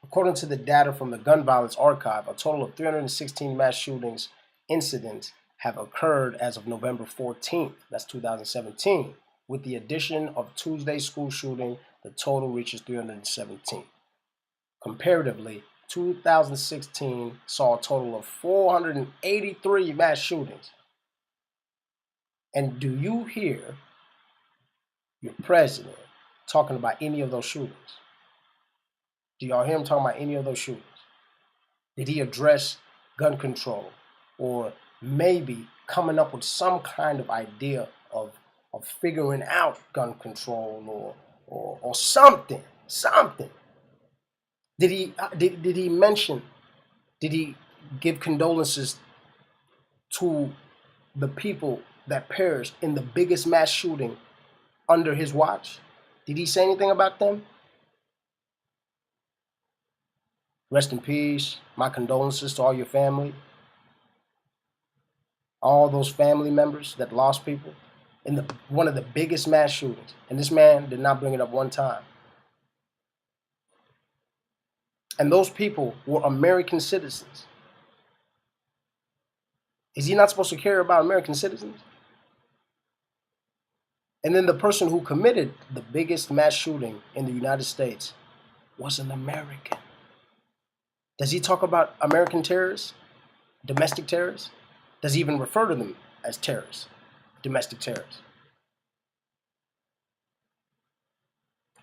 According to the data from the Gun Violence Archive, a total of 316 mass shootings incidents have occurred as of November 14th. That's 2017. With the addition of Tuesday's school shooting, the total reaches 317. Comparatively, 2016 saw a total of 483 mass shootings. And do you hear your president talking about any of those shootings? Do y'all hear him talking about any of those shootings? Did he address gun control, or maybe coming up with some kind of idea of figuring out gun control or something? Did he mention? Did he give condolences to the people that perished in the biggest mass shooting under his watch? Did he say anything about them? Rest in peace. My condolences to all your family. All those family members that lost people in one of the biggest mass shootings. And this man did not bring it up one time. And those people were American citizens. Is he not supposed to care about American citizens? And then the person who committed the biggest mass shooting in the United States was an American. Does he talk about American terrorists, domestic terrorists? Does he even refer to them as terrorists, domestic terrorists?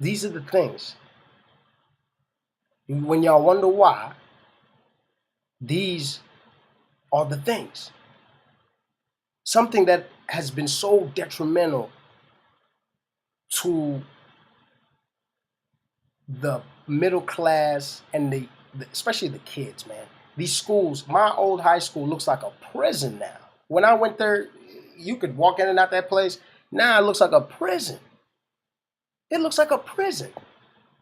These are the things. When y'all wonder why, these are the things. Something that has been so detrimental to the middle class and especially the kids, man. These schools, my old high school looks like a prison now. When I went there, you could walk in and out that place. Now it looks like a prison. It looks like a prison.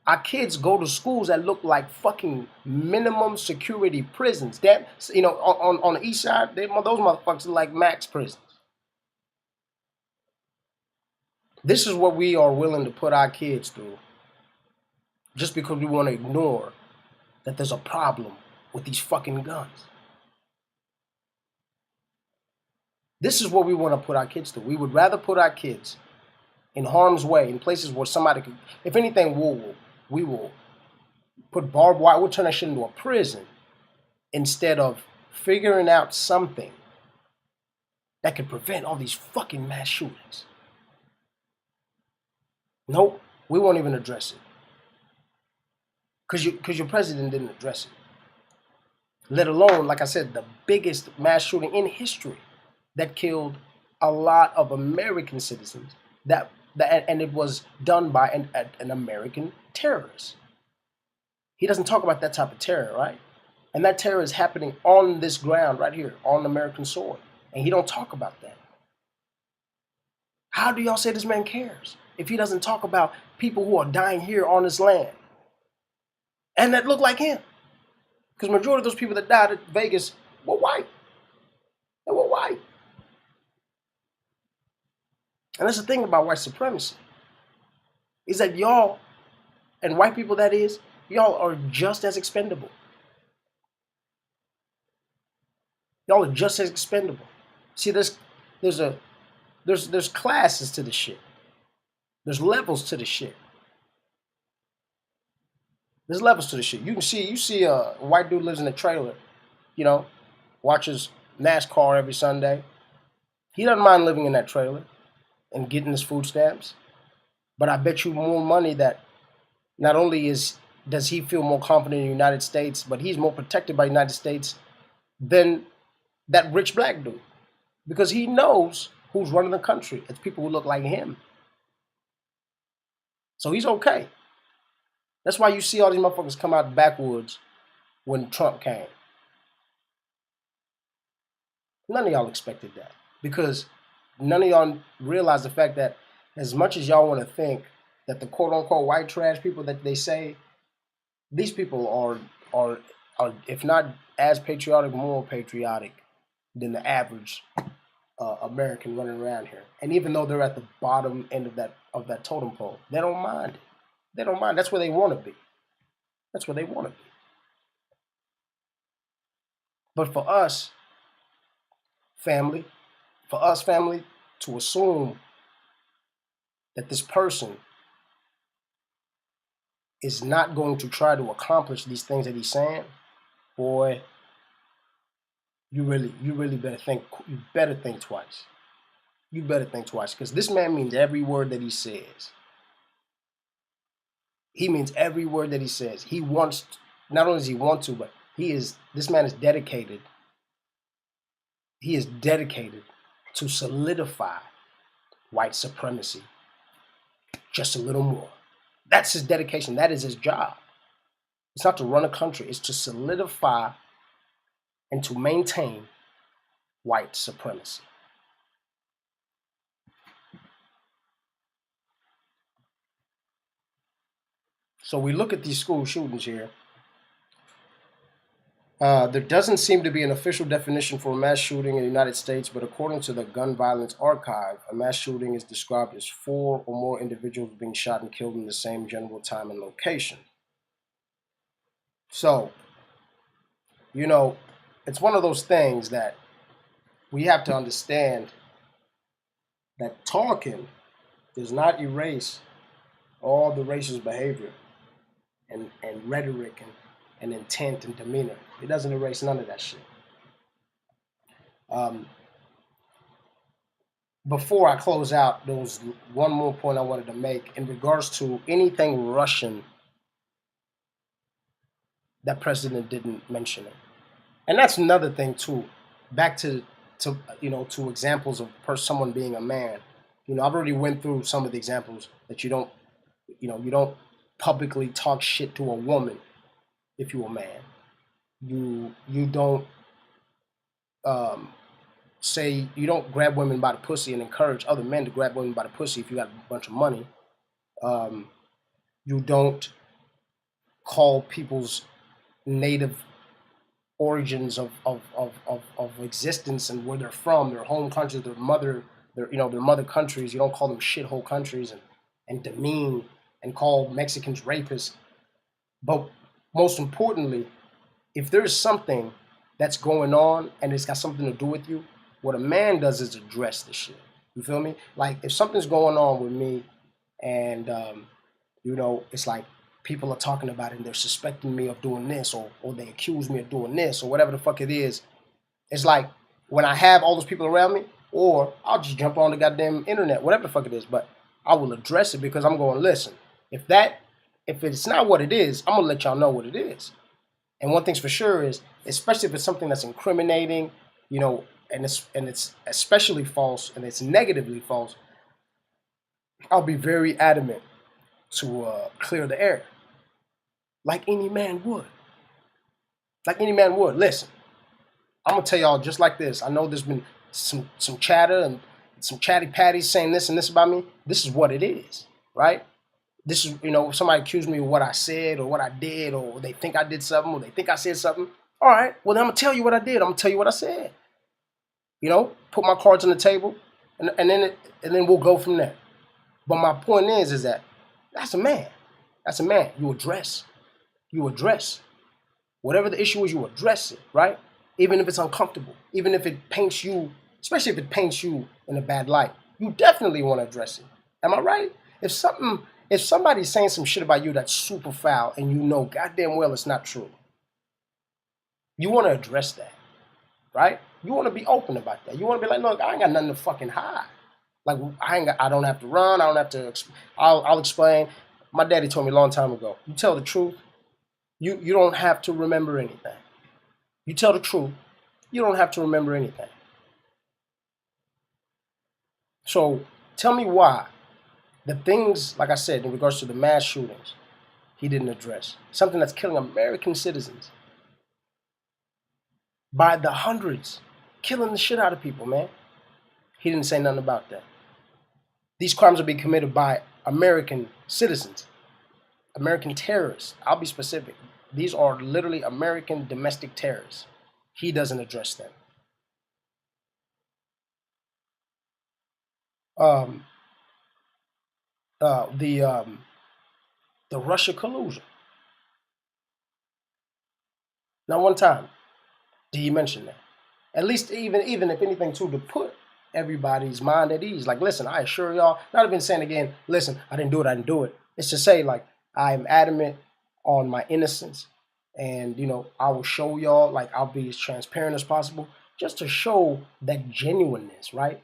Our kids go to schools that look like fucking minimum security prisons. That, on the east side, those motherfuckers are like max prisons. This is what we are willing to put our kids through just because we want to ignore that there's a problem with these fucking guns. This is what we want to put our kids through. We would rather put our kids in harm's way, in places where somebody could, if anything, we will put barbed wire, we'll turn that shit into a prison instead of figuring out something that could prevent all these fucking mass shootings. Nope, we won't even address it. Because your president didn't address it. Let alone, like I said, the biggest mass shooting in history that killed a lot of American citizens, and it was done by an American terrorist. He doesn't talk about that type of terror, right? And that terror is happening on this ground right here, on American soil. And he don't talk about that. How do y'all say this man cares if he doesn't talk about people who are dying here on this land and that look like him? Because majority of those people that died at Vegas were white. They were white. And that's the thing about white supremacy, is that y'all, and white people that is, Y'all are just as expendable. Y'all are just as expendable. See, there's a there's classes to the shit. There's levels to the shit. There's levels to the shit. You see a white dude lives in a trailer, you know, watches NASCAR every Sunday. He doesn't mind living in that trailer and getting his food stamps. But I bet you more money that not only does he feel more confident in the United States, but he's more protected by the United States than that rich black dude. Because he knows who's running the country. It's people who look like him. So he's okay. That's why you see all these motherfuckers come out backwoods when Trump came. None of y'all expected that. Because none of y'all realize the fact that as much as y'all want to think that the quote unquote white trash people that they say, these people are if not as patriotic, more patriotic than the average American running around here. And even though they're at the bottom end of that totem pole, they don't mind it. They don't mind. That's where they want to be. That's where they want to be. But for us, family, to assume that this person is not going to try to accomplish these things that he's saying, boy, you really better think. You better think twice. You better think twice, because this man means every word that he says. He means every word that he says. He wants, not only does he want to, but this man is dedicated. He is dedicated to solidify white supremacy just a little more. That's his dedication. That is his job. It's not to run a country. It's to solidify and to maintain white supremacy. So we look at these school shootings here. There doesn't seem to be an official definition for a mass shooting in the United States, but according to the Gun Violence Archive, a mass shooting is described as 4 or more individuals being shot and killed in the same general time and location. So, it's one of those things that we have to understand that talking does not erase all the racist behavior and rhetoric and intent and demeanor. It doesn't erase none of that shit. Before I close out, there was one more point I wanted to make in regards to anything Russian that President didn't mention it. And that's another thing too. Back to examples of someone being a man. I've already went through some of the examples that you don't publicly talk shit to a woman if you're a man. You don't say, you don't grab women by the pussy and encourage other men to grab women by the pussy if you got a bunch of money. You don't call people's native origins of existence and where they're from, their home countries, their mother countries. You don't call them shithole countries and demean and call Mexicans rapists. But most importantly, if there's something that's going on and it's got something to do with you, what a man does is address the shit. You feel me? Like if something's going on with me and it's like people are talking about it and they're suspecting me of doing this or they accuse me of doing this or whatever the fuck it is. It's like when I have all those people around me, or I'll just jump on the goddamn internet, whatever the fuck it is, but I will address it because I'm going, listen, if it's not what it is, I'm gonna let y'all know what it is. And one thing's for sure is, especially if it's something that's incriminating, and it's especially false and it's negatively false, I'll be very adamant to clear the air, like any man would. Like any man would. Listen, I'm gonna tell y'all just like this. I know there's been some chatter and some chatty patties saying this and this about me. This is what it is, right? This is, if somebody accused me of what I said or what I did, or they think I did something, or they think I said something. All right, well then I'm gonna tell you what I did. I'm gonna tell you what I said. Put my cards on the table, and then we'll go from there. But my point is that that's a man. That's a man. You address. You address. Whatever the issue is, you address it, right? Even if it's uncomfortable, even if it paints you, especially if it paints you in a bad light, you definitely want to address it. Am I right? If somebody's saying some shit about you that's super foul and you know goddamn well it's not true, you want to address that, right? You want to be open about that. You want to be like, look, I ain't got nothing to fucking hide. Like I don't have to run. I don't have to. I'll explain. My daddy told me a long time ago. You tell the truth. You don't have to remember anything. You tell the truth. You don't have to remember anything. So tell me why the things, like I said, in regards to the mass shootings, he didn't address something that's killing American citizens by the hundreds, killing the shit out of people, man. He didn't say nothing about that. These crimes are being committed by American citizens, American terrorists. I'll be specific. These are literally American domestic terrorists. He doesn't address them. Um, uh, the um, the Russia collusion. Not one time did he mention that. At least, even if anything, too, to put everybody's mind at ease. Like, listen, I assure y'all. Not even saying again, listen, I didn't do it. I didn't do it. It's to say, like, I am adamant on my innocence, and I will show y'all. Like, I'll be as transparent as possible, just to show that genuineness, right?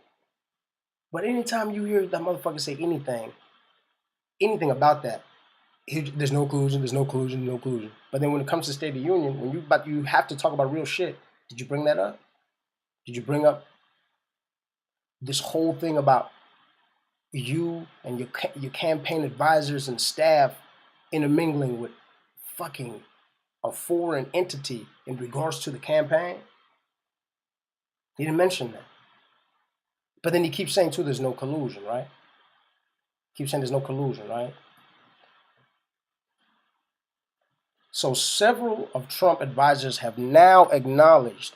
But anytime you hear that motherfucker say anything about that, there's no collusion, there's no collusion, no collusion. But then when it comes to State of the Union, when you have to talk about real shit, did you bring that up? Did you bring up this whole thing about you and your campaign advisors and staff intermingling with fucking a foreign entity in regards to the campaign? He didn't mention that. But then he keeps saying too, there's no collusion, right? Keeps saying there's no collusion, right? So several of Trump advisors have now acknowledged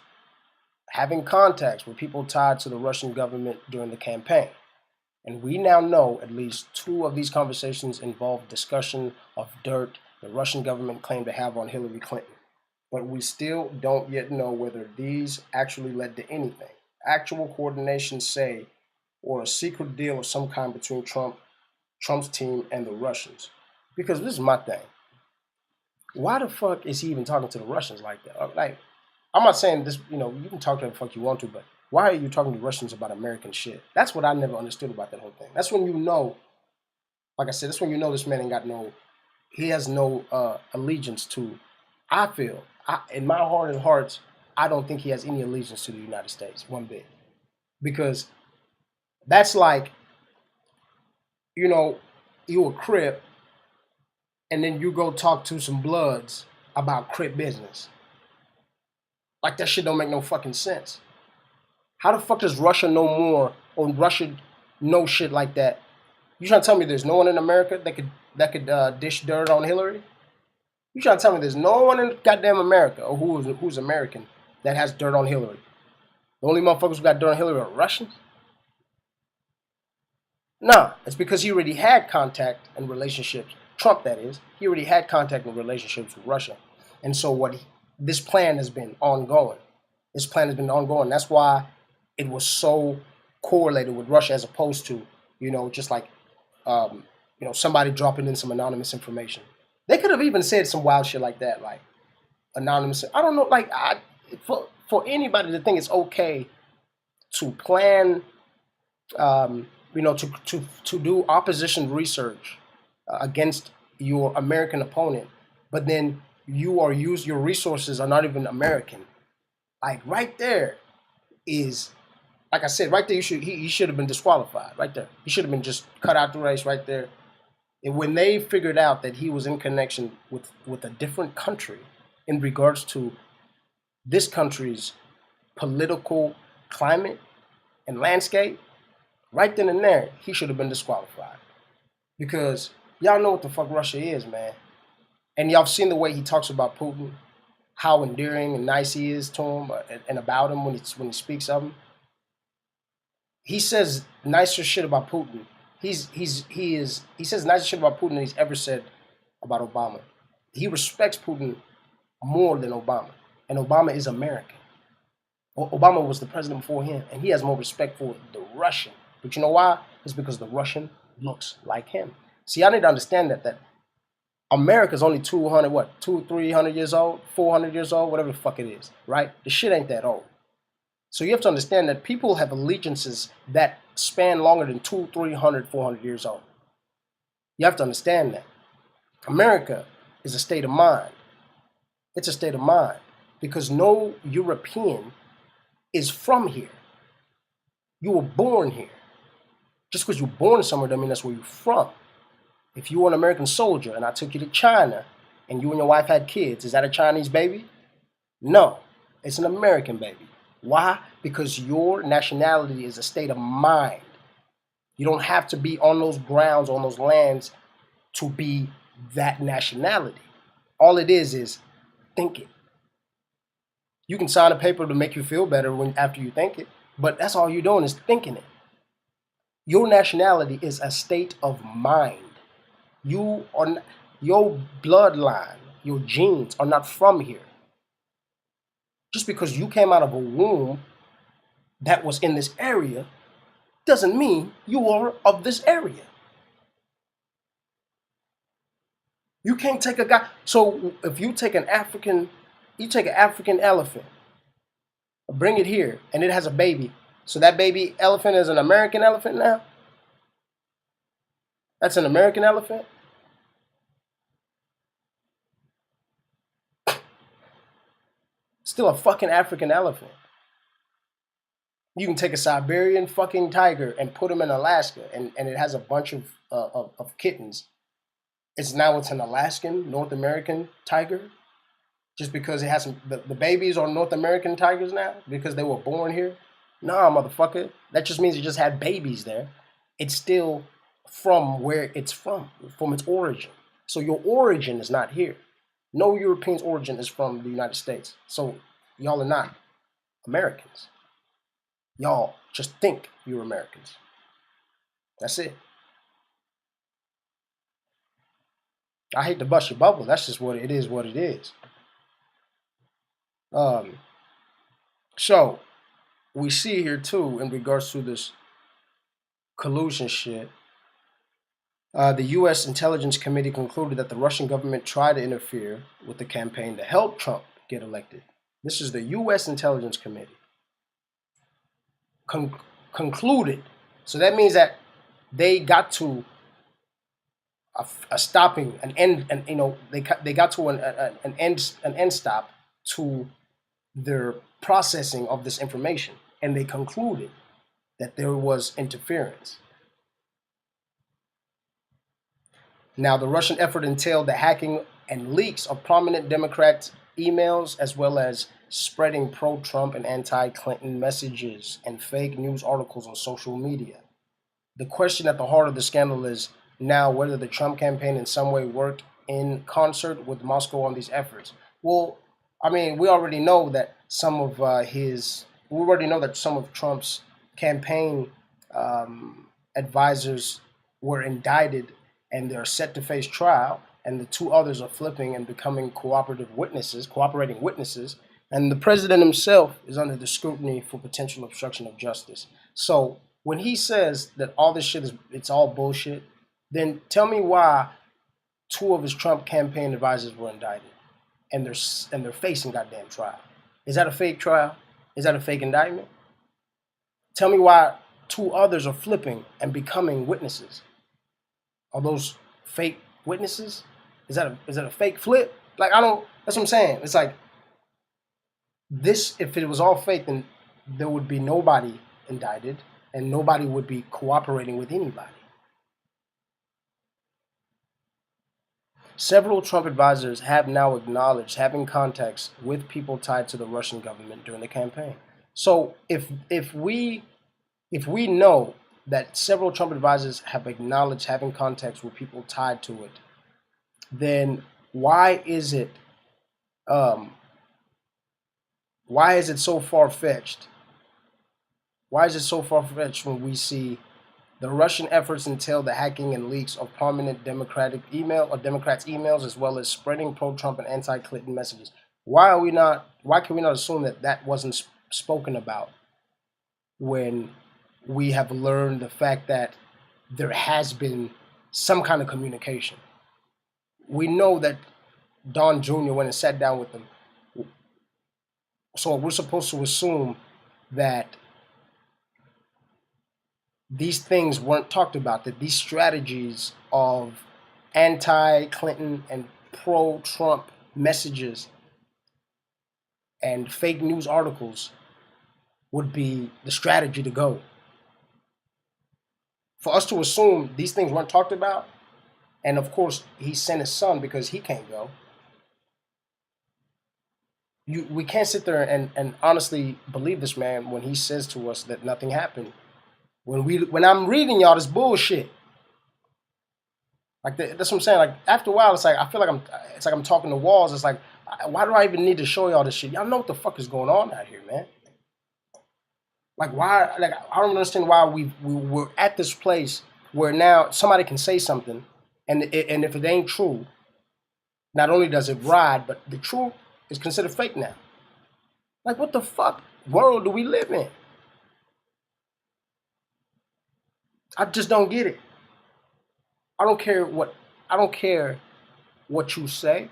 having contacts with people tied to the Russian government during the campaign. And we now know at least 2 of these conversations involve discussion of dirt the Russian government claimed to have on Hillary Clinton. But we still don't yet know whether these actually led to anything. Actual coordination, say, or a secret deal of some kind between Trump's team and the Russians. Because this is my thing. Why the fuck is he even talking to the Russians like that? Like, I'm not saying this, you can talk to the fuck you want to, but why are you talking to Russians about American shit? That's what I never understood about that whole thing. That's when like I said, that's when this man ain't got he has no allegiance to, I feel, in my heart of hearts, I don't think he has any allegiance to the United States, one bit. Because that's like, you a Crip, and then you go talk to some Bloods about Crip business. Like, that shit don't make no fucking sense. How the fuck does Russia know more, or Russia know shit like that? You trying to tell me there's no one in America that could dish dirt on Hillary? You trying to tell me there's no one in goddamn America, or who's American, that has dirt on Hillary? The only motherfuckers who got dirt on Hillary are Russians? Nah, it's because he already had contact and relationships. Trump, that is. He already had contact and relationships with Russia. And so this plan has been ongoing. This plan has been ongoing. That's why it was so correlated with Russia, as opposed to, just like, somebody dropping in some anonymous information. They could have even said some wild shit like that, like anonymous. I don't know, like, for anybody to think it's okay to plan, to do opposition research against your American opponent, but then your resources are not even American. Like, right there is, like I said, right there, he should have been disqualified. Right there, he should have been just cut out the race. Right there. And when they figured out that he was in connection with a different country in regards to this country's political climate and landscape, right then and there, he should have been disqualified. Because y'all know what the fuck Russia is, man. And y'all seen the way he talks about Putin, how endearing and nice he is to him and about him when he speaks of him. He says nicer shit about Putin. He says nicer shit about Putin than he's ever said about Obama. He respects Putin more than Obama, and Obama is American. Obama was the president before him, and he has more respect for the Russian. But you know why? It's because the Russian looks like him. See, I need to understand that America's only 200, what, 300 years old, 400 years old, whatever the fuck it is, right? The shit ain't that old. So you have to understand that people have allegiances that span longer than 200, 300, 400 years old. You have to understand that. America is a state of mind. It's a state of mind because no European is from here. You were born here. Just because you're born somewhere doesn't mean that's where you're from. If you were an American soldier and I took you to China and you and your wife had kids, is that a Chinese baby? No, it's an American baby. Why? Because your nationality is a state of mind. You don't have to be on those grounds, on those lands to be that nationality. All it is think it. You can sign a paper to make you feel better after you think it, but that's all you're doing is thinking it. Your nationality is a state of mind. Your bloodline, your genes are not from here. Just because you came out of a womb that was in this area doesn't mean you are of this area. You can't take a guy. So if you take an African elephant, bring it here, and it has a baby. So that baby elephant is an American elephant now? That's an American elephant? Still a fucking African elephant. You can take a Siberian fucking tiger and put him in Alaska, and it has a bunch of kittens. It's an Alaskan, North American tiger, just because it has the babies are North American tigers now because they were born here. Nah, motherfucker. That just means it just had babies there. It's still from where it's from its origin. So your origin is not here. No European's origin is from the United States. So y'all are not Americans. Y'all just think you're Americans. That's it. I hate to bust your bubble. That's just what it is. What it is. So we see here too, in regards to this collusion shit, the U.S. Intelligence Committee concluded that the Russian government tried to interfere with the campaign to help Trump get elected. This is the U.S. Intelligence Committee. Concluded. So that means that they got to a stopping, an end, and they got to an end stop to their processing of this information, and they concluded that there was interference. Now, the Russian effort entailed the hacking and leaks of prominent Democrats' emails, as well as spreading pro-Trump and anti-Clinton messages and fake news articles on social media. The question at the heart of the scandal is now whether the Trump campaign in some way worked in concert with Moscow on these efforts. Well, I mean, we already know that some of Trump's campaign advisors were indicted and they're set to face trial, and the two others are flipping and becoming cooperating witnesses, and the president himself is under the scrutiny for potential obstruction of justice. So when he says that all this shit it's all bullshit, then tell me why two of his Trump campaign advisors were indicted and they're facing goddamn trial. Is that a fake trial? Is that a fake indictment? Tell me why two others are flipping and becoming witnesses. Are those fake witnesses? Is that a fake flip? Like, I don't. That's what I'm saying. It's like this. If it was all fake, then there would be nobody indicted, and nobody would be cooperating with anybody. Several Trump advisors have now acknowledged having contacts with people tied to the Russian government during the campaign. So if we know that several Trump advisors have acknowledged having contacts with people tied to it, then why is it so far-fetched? Why is it so far-fetched when we see The Russian efforts entail the hacking and leaks of prominent Democrats' emails, as well as spreading pro-Trump and anti-Clinton messages. Why are we not? Why can we not assume that that wasn't spoken about when we have learned the fact that there has been some kind of communication? We know that Don Jr. went and sat down with them, so we're supposed to assume that these things weren't talked about, that these strategies of anti-Clinton and pro-Trump messages and fake news articles would be the strategy to go. For us to assume these things weren't talked about, and of course he sent his son because he can't go. We can't sit there and honestly believe this man when he says to us that nothing happened. When I'm reading y'all this bullshit, like that's what I'm saying. Like after a while, it's like I feel like I'm talking to walls. It's like, why do I even need to show y'all this shit? Y'all know what the fuck is going on out here, man. Like why? Like I don't understand why we're at this place where now somebody can say something, and if it ain't true, not only does it ride, but the truth is considered fake now. Like what the fuck world do we live in? I just don't get it. I don't care what you say.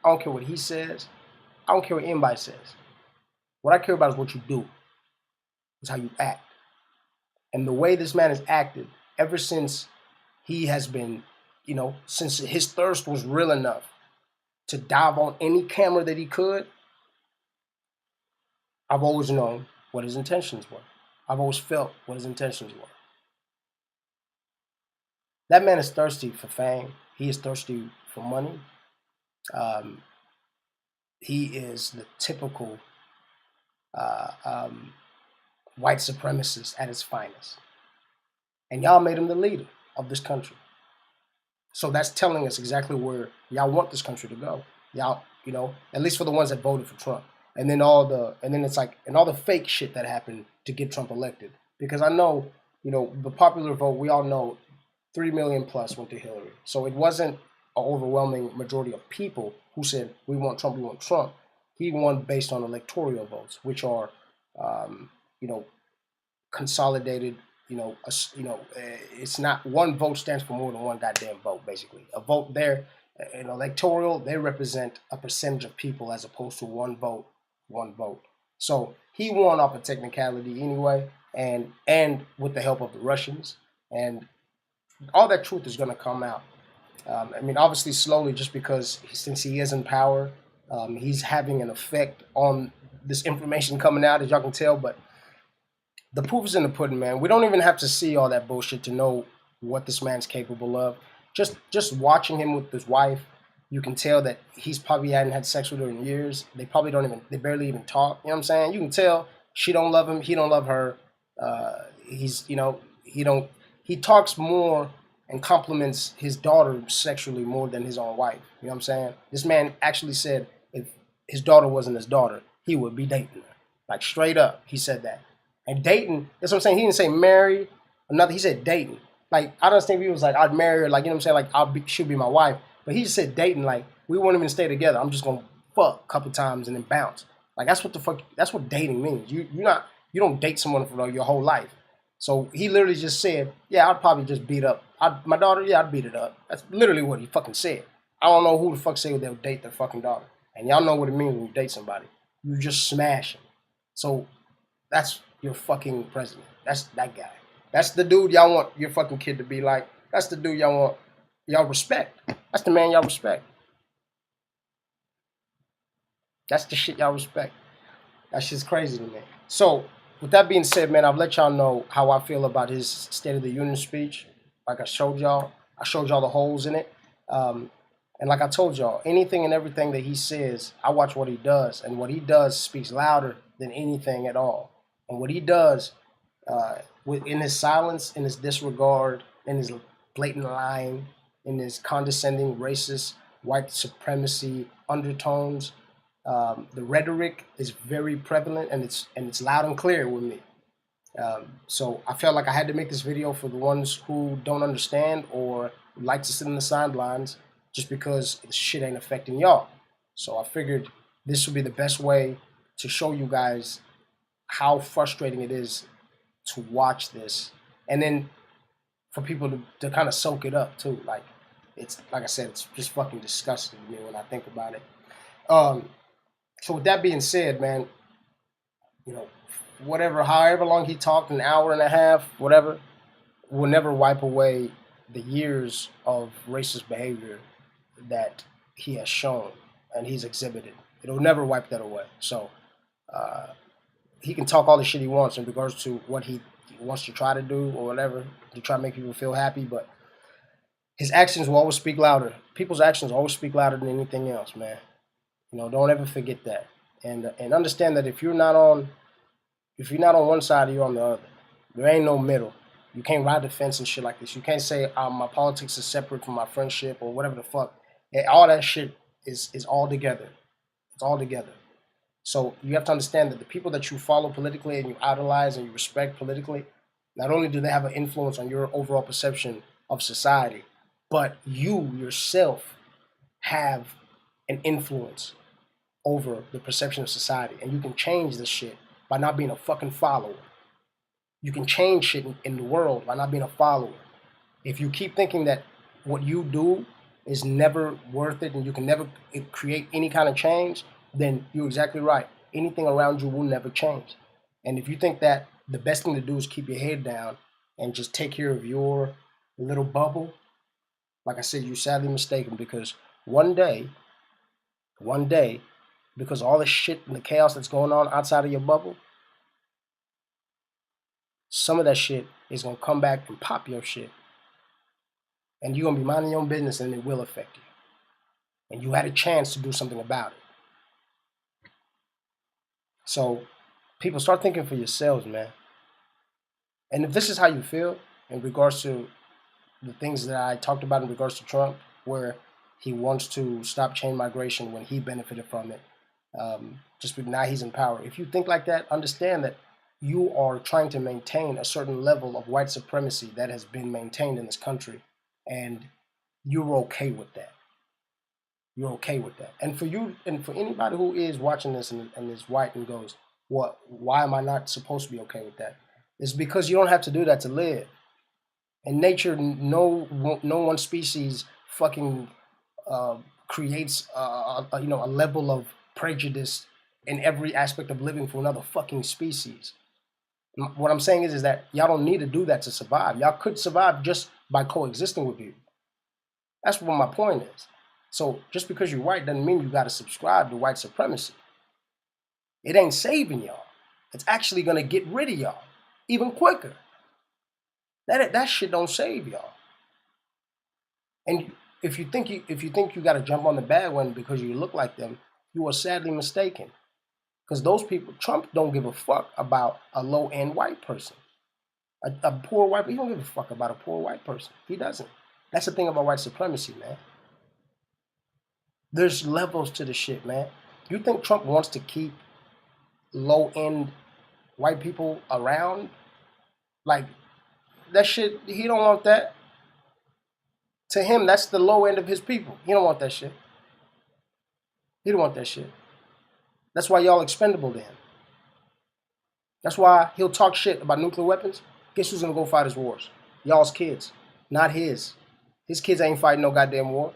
I don't care what he says. I don't care what anybody says. What I care about is what you do. It's how you act. And the way this man has acted ever since he has been, since his thirst was real enough to dive on any camera that he could, I've always known what his intentions were. I've always felt what his intentions were. That man is thirsty for fame. He is thirsty for money. He is the typical white supremacist at his finest. And y'all made him the leader of this country. So that's telling us exactly where y'all want this country to go. Y'all, at least for the ones that voted for Trump. And then all the fake shit that happened to get Trump elected. Because I know, the popular vote, we all know 3 million plus went to Hillary. So it wasn't an overwhelming majority of people who said, we want Trump, we want Trump. He won based on electoral votes, which are, consolidated, it's not one vote stands for more than one goddamn vote, basically. A vote there, in electoral, they represent a percentage of people as opposed to one vote, one vote. So he won off a technicality anyway, and with the help of the Russians, and all that truth is going to come out. Obviously slowly, just because since he is in power, he's having an effect on this information coming out, as y'all can tell. But the proof is in the pudding, man. We don't even have to see all that bullshit to know what this man's capable of. Just watching him with his wife, you can tell that he's probably hadn't had sex with her in years. They barely even talk. You know what I'm saying? You can tell she don't love him, he don't love her. He talks more and compliments his daughter sexually more than his own wife. You know what I'm saying? This man actually said if his daughter wasn't his daughter, he would be dating her. Like straight up, he said that. And dating, that's what I'm saying. He didn't say marry or nothing. He said dating. Like, I don't think he was like, I'd marry her, like, you know what I'm saying? Like, she'll be my wife. But he just said dating, like, we won't even stay together. I'm just going to fuck a couple times and then bounce. Like, that's what dating means. You don't date someone for your whole life. So he literally just said, yeah, I'd probably just beat up my daughter. Yeah, I'd beat it up. That's literally what he fucking said. I don't know who the fuck say they'll date their fucking daughter. And y'all know what it means when you date somebody. You just smash him. So that's your fucking president. That's that guy. That's the dude y'all want your fucking kid to be like. That's the dude y'all respect. That's the man y'all respect. That's the shit y'all respect. That shit's crazy to me. So, with that being said, man, I've let y'all know how I feel about his State of the Union speech. Like I showed y'all the holes in it. And like I told y'all, anything and everything that he says, I watch what he does. And what he does speaks louder than anything at all. And what he does in his silence, in his disregard, in his blatant lying, in his condescending, racist, white supremacy undertones, the rhetoric is very prevalent, and it's loud and clear with me. So I felt like I had to make this video for the ones who don't understand or like to sit in the sidelines just because this shit ain't affecting y'all. So I figured this would be the best way to show you guys how frustrating it is to watch this, and then for people to kind of soak it up too. Like, it's like I said, it's just fucking disgusting to me when I think about it. Um, so with that being said, man, you know, whatever, however long he talked, an hour and a half, whatever, will never wipe away the years of racist behavior that he has shown and he's exhibited. It'll never wipe that away. So uh, he can talk all the shit he wants in regards to what he wants to try to do or whatever to try to make people feel happy, but his actions will always speak louder. People's actions always speak louder than anything else, man. You know, don't ever forget that, and understand that if you're not on one side, you're on the other. There ain't no middle. You can't ride the fence and shit like this. You can't say my politics is separate from my friendship or whatever the fuck. All that shit is all together. It's all together. So you have to understand that the people that you follow politically and you idolize and you respect politically, not only do they have an influence on your overall perception of society, but you yourself have an influence over the perception of society. And you can change this shit by not being a fucking follower. You can change shit in the world by not being a follower. If you keep thinking that what you do is never worth it and you can never create any kind of change, then you're exactly right. Anything around you will never change. And if you think that the best thing to do is keep your head down and just take care of your little bubble, like I said, you're sadly mistaken, because one day, because all the shit and the chaos that's going on outside of your bubble, some of that shit is gonna come back and pop your shit. And you're gonna be minding your own business and it will affect you. And you had a chance to do something about it. So people, start thinking for yourselves, man. And if this is how you feel in regards to the things that I talked about in regards to Trump, where he wants to stop chain migration when he benefited from it, just because now he's in power. If you think like that, understand that you are trying to maintain a certain level of white supremacy that has been maintained in this country, and you're okay with that. You're okay with that. And for you, and for anybody who is watching this and is white and goes, "What? Why am I not supposed to be okay with that?" It's because you don't have to do that to live. In nature, no one species fucking creates a level of prejudice in every aspect of living for another fucking species. What I'm saying is that y'all don't need to do that to survive. Y'all could survive just by coexisting with you. That's what my point is. So just because you're white doesn't mean you got to subscribe to white supremacy. It ain't saving y'all. It's actually gonna get rid of y'all even quicker. That shit don't save y'all. And if you think you got to jump on the bandwagon because you look like them, you are sadly mistaken. Because those people, Trump don't give a fuck about a low-end white person. A poor white, he don't give a fuck about a poor white person. He doesn't. That's the thing about white supremacy, man. There's levels to the shit, man. You think Trump wants to keep low-end white people around? Like, that shit, he don't want that. To him, that's the low end of his people. He don't want that shit. He don't want that shit. That's why y'all expendable to him. That's why he'll talk shit about nuclear weapons. Guess who's gonna go fight his wars? Y'all's kids, not his. His kids ain't fighting no goddamn war.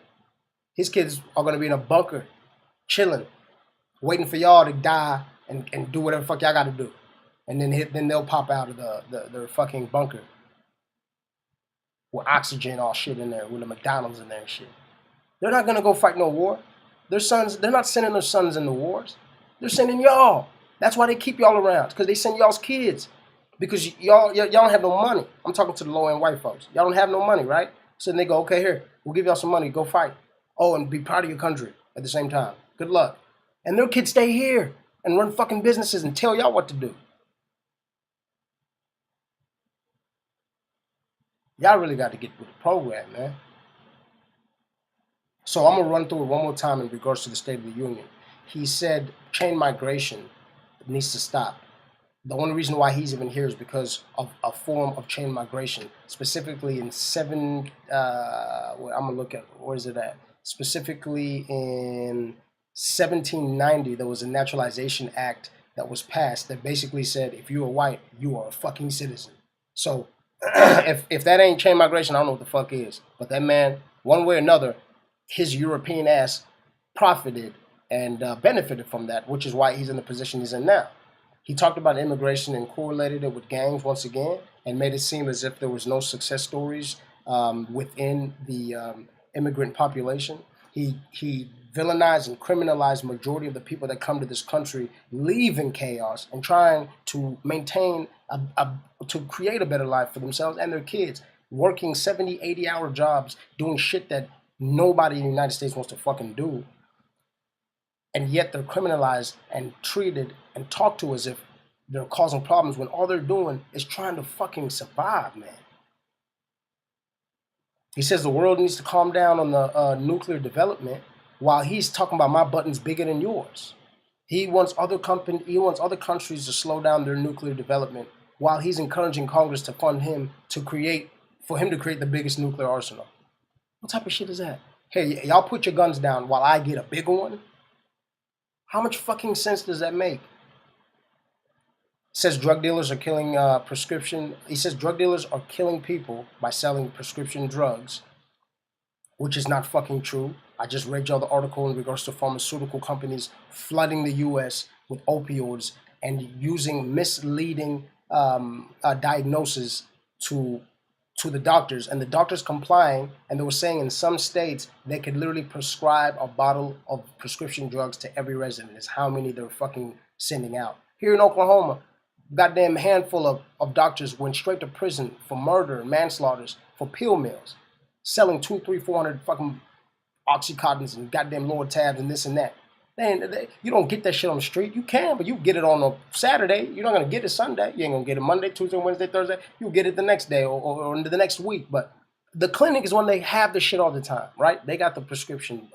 His kids are gonna be in a bunker, chilling, waiting for y'all to die and do whatever the fuck y'all gotta do. And then they'll pop out of the fucking bunker with oxygen all shit in there, with the McDonald's in there and shit. They're not gonna go fight no war. Their sons, they're not sending their sons into wars. They're sending y'all. That's why they keep y'all around, because they send y'all's kids. Because y'all don't have no money. I'm talking to the low-end white folks. Y'all don't have no money, right? So then they go, okay, here, we'll give y'all some money, go fight. Oh, and be proud of your country at the same time. Good luck. And their kids stay here and run fucking businesses and tell y'all what to do. Y'all really got to get with the program, man. So I'm gonna run through it one more time in regards to the State of the Union. He said chain migration needs to stop The only reason why he's even here is because of a form of chain migration, specifically in I'm gonna look at, where is it at? Specifically in 1790, there was a naturalization act that was passed that basically said if you are white, you are a fucking citizen. So if that ain't chain migration, I don't know what the fuck is. But that man, one way or another, his European ass profited and benefited from that, which is why he's in the position he's in now. He talked about immigration and correlated it with gangs once again, and made it seem as if there was no success stories within the immigrant population. He villainized and criminalized majority of the people that come to this country, leaving chaos and trying to maintain to create a better life for themselves and their kids, working 70, 80-hour jobs, doing shit that nobody in the United States wants to fucking do, and yet they're criminalized and treated and talked to as if they're causing problems when all they're doing is trying to fucking survive, man. He says the world needs to calm down on the nuclear development, while he's talking about my button's bigger than yours. He wants other countries to slow down their nuclear development, while he's encouraging Congress to fund him for him to create the biggest nuclear arsenal. What type of shit is that? Hey, y'all put your guns down while I get a bigger one? How much fucking sense does that make? Says drug dealers are killing He says drug dealers are killing people by selling prescription drugs, which is not fucking true. I just read y'all the article in regards to pharmaceutical companies flooding the U.S. with opioids and using misleading diagnoses to the doctors, and the doctors complying, and they were saying in some states they could literally prescribe a bottle of prescription drugs to every resident. Is how many they're fucking sending out. Here in Oklahoma, goddamn handful of doctors went straight to prison for murder and manslaughter for pill mills, selling 200, 300, 400 fucking Oxycontins and goddamn Lord Tabs and this and that. You don't get that shit on the street. You can, but you get it on a Saturday. You're not going to get it Sunday. You ain't going to get it Monday, Tuesday, Wednesday, Thursday. You'll get it the next day or into the next week. But the clinic is when they have the shit all the time, right? They got the prescription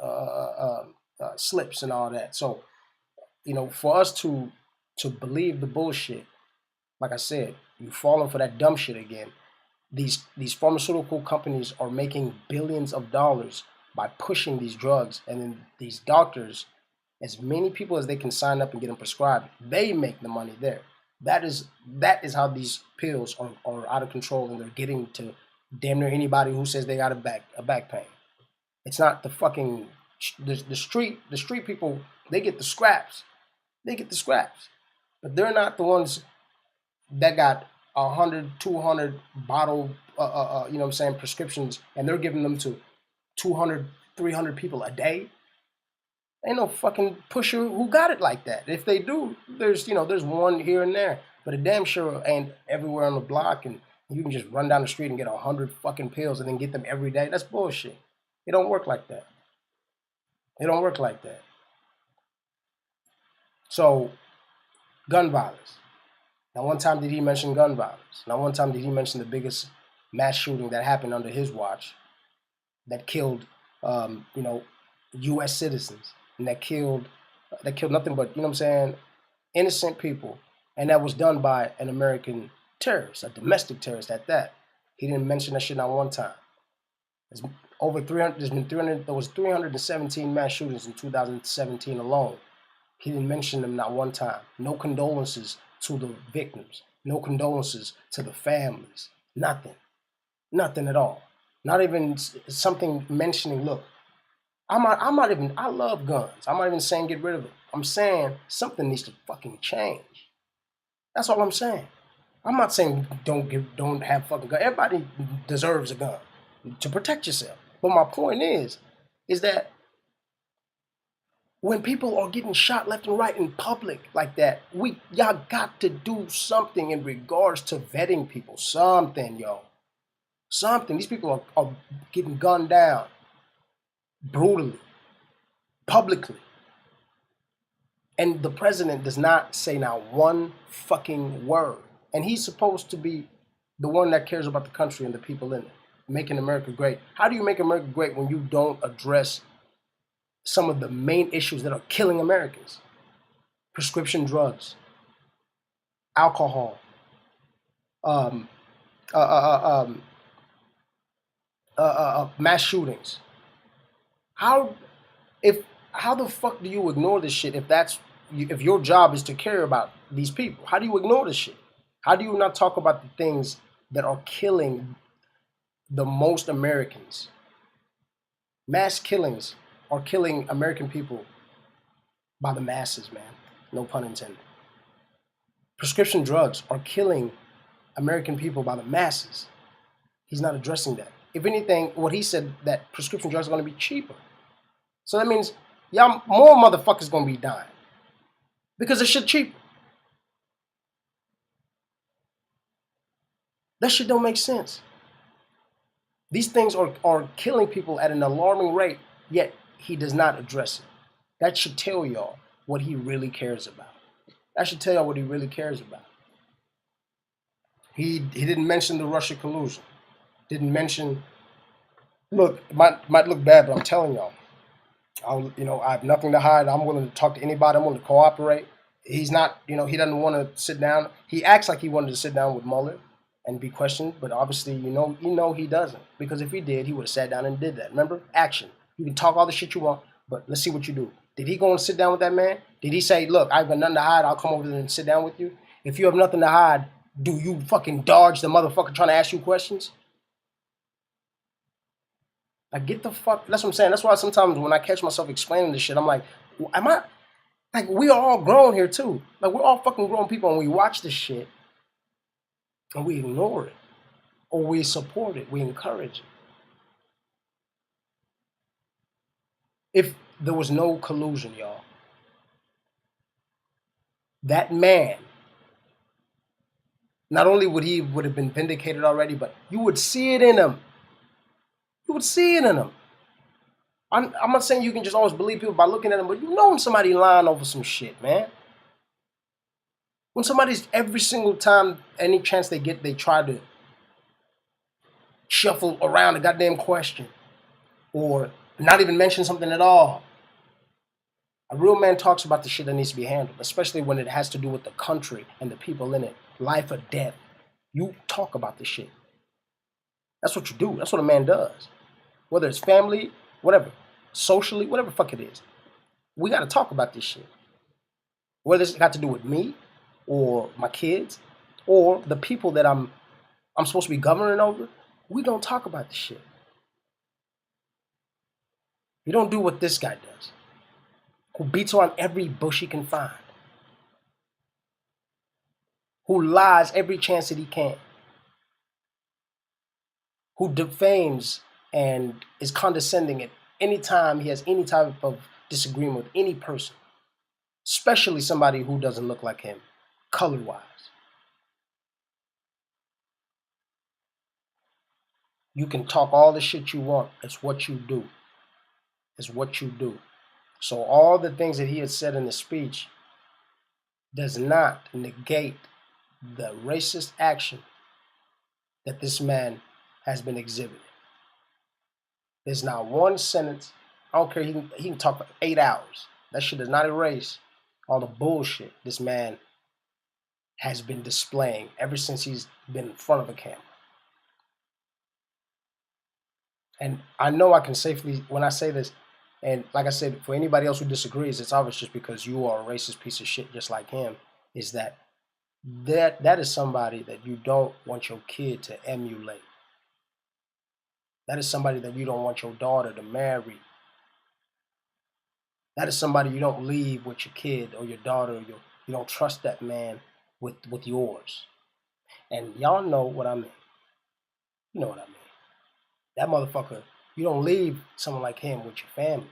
slips and all that. So, for us to believe the bullshit, like I said, you've fallen for that dumb shit again. These pharmaceutical companies are making billions of dollars by pushing these drugs, and then these doctors, as many people as they can sign up and get them prescribed, they make the money there. That is how these pills are out of control, and they're getting to damn near anybody who says they got a back pain. It's not the fucking the street people. They get the scraps. But they're not the ones that got 100, 200 bottle, prescriptions, and they're giving them to 200, 300 people a day. Ain't no fucking pusher who got it like that. If they do, there's one here and there, but it damn sure ain't everywhere on the block, and you can just run down the street and get 100 fucking pills and then get them every day. That's bullshit. It don't work like that. So, gun violence. Not one time did he mention gun violence. Not one time did he mention the biggest mass shooting that happened under his watch, that killed, U.S. citizens, and that killed nothing but, innocent people, and that was done by an American terrorist, a domestic terrorist at that. He didn't mention that shit not one time. There was 317 mass shootings in 2017 alone. He didn't mention them not one time. No condolences to the victims. No condolences to the families. Nothing at all. Not even something mentioning, look, I love guns. I'm not even saying get rid of them. I'm saying something needs to fucking change. That's all I'm saying. I'm not saying don't have fucking guns. Everybody deserves a gun to protect yourself. But my point is that when people are getting shot left and right in public like that, y'all got to do something in regards to vetting people. Something, yo. Something. These people are getting gunned down brutally, publicly. And the president does not say not one fucking word. And he's supposed to be the one that cares about the country and the people in it, making America great. How do you make America great when you don't address some of the main issues that are killing Americans? Prescription drugs, alcohol, um, uh, uh, uh, um, mass shootings. How if how the fuck do you ignore this shit if your job is to care about these people? How do you ignore this shit? How do you not talk about the things that are killing the most Americans? Mass killings are killing American people by the masses, man. No pun intended. Prescription drugs are killing American people by the masses. He's not addressing that. If anything, what he said that prescription drugs are going to be cheaper. So that means y'all more motherfuckers going to be dying because this shit cheaper. That shit don't make sense. These things are killing people at an alarming rate, yet he does not address it. That should tell y'all what he really cares about. That should tell y'all what he really cares about. He didn't mention the Russia collusion. Didn't mention. Look, it might look bad, but I'm telling y'all, I have nothing to hide. I'm willing to talk to anybody. I'm willing to cooperate. He's not, he doesn't want to sit down. He acts like he wanted to sit down with Mueller and be questioned, but obviously, he doesn't. Because if he did, he would have sat down and did that. Remember? Action. You can talk all the shit you want, but let's see what you do. Did he go and sit down with that man? Did he say, look, I've got nothing to hide. I'll come over there and sit down with you? If you have nothing to hide, do you fucking dodge the motherfucker trying to ask you questions? Like, get the fuck. That's what I'm saying. That's why sometimes when I catch myself explaining this shit, I'm like, am I? Like, we are all grown here too. Like, we're all fucking grown people, and we watch this shit and we ignore it, or we support it, we encourage it. If there was no collusion, y'all, that man, not only would have been vindicated already, but you would see it in him. You would see it in him. I'm not saying you can just always believe people by looking at them, but you know when somebody lying over some shit, man. When somebody's every single time, any chance they get, they try to shuffle around a goddamn question or not even mention something at all. A real man talks about the shit that needs to be handled, especially when it has to do with the country and the people in it, life or death. You talk about this shit. That's what you do. That's what a man does. Whether it's family, whatever, socially, whatever the fuck it is. We got to talk about this shit. Whether it's got to do with me or my kids or the people that I'm supposed to be governing over, we don't talk about this shit. We don't do what this guy does, who beats on every bush he can find, who lies every chance that he can, who defames and is condescending at any time he has any type of disagreement with any person, especially somebody who doesn't look like him, color-wise. You can talk all the shit you want. It's what you do. It's what you do. So all the things that he had said in the speech does not negate the racist action that this man has been exhibiting. There's not one sentence. I don't care. He can talk for 8 hours. That shit does not erase all the bullshit this man has been displaying ever since he's been in front of a camera. And I know I can safely, when I say this, and like I said, for anybody else who disagrees, it's obvious just because you are a racist piece of shit just like him, is that is somebody that you don't want your kid to emulate. That is somebody that you don't want your daughter to marry. That is somebody you don't leave with your kid or your daughter. You don't trust that man with yours. And y'all know what I mean. You know what I mean. That motherfucker, you don't leave someone like him with your family.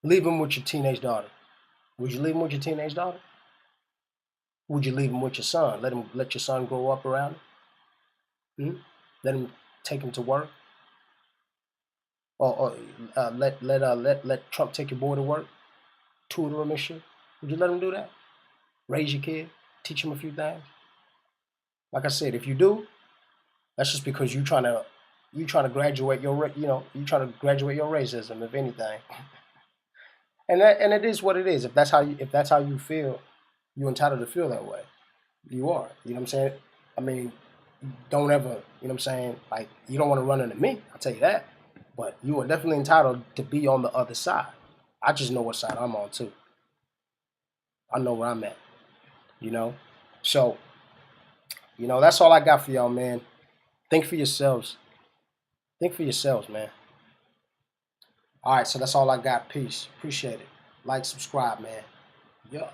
Leave him with your teenage daughter. Would you leave him with your teenage daughter? Would you leave him with your son? Let your son grow up around him? Let him take him to work? Or let Trump take your boy to work? Tutor him and shit? Would you let him do that? Raise your kid? Teach him a few things? Like I said, if you do, that's just because you trying to graduate your graduate your racism, if anything. And it is what it is. If that's how you feel, You're entitled to feel that way. You are. You know what I'm saying? I mean, don't ever, you know what I'm saying? Like, you don't want to run into me, I'll tell you that. But you are definitely entitled to be on the other side. I just know what side I'm on too. I know where I'm at, you know? So, that's all I got for y'all, man. Think for yourselves. Think for yourselves, man. All right, so that's all I got. Peace. Appreciate it. Like, subscribe, man. Yeah.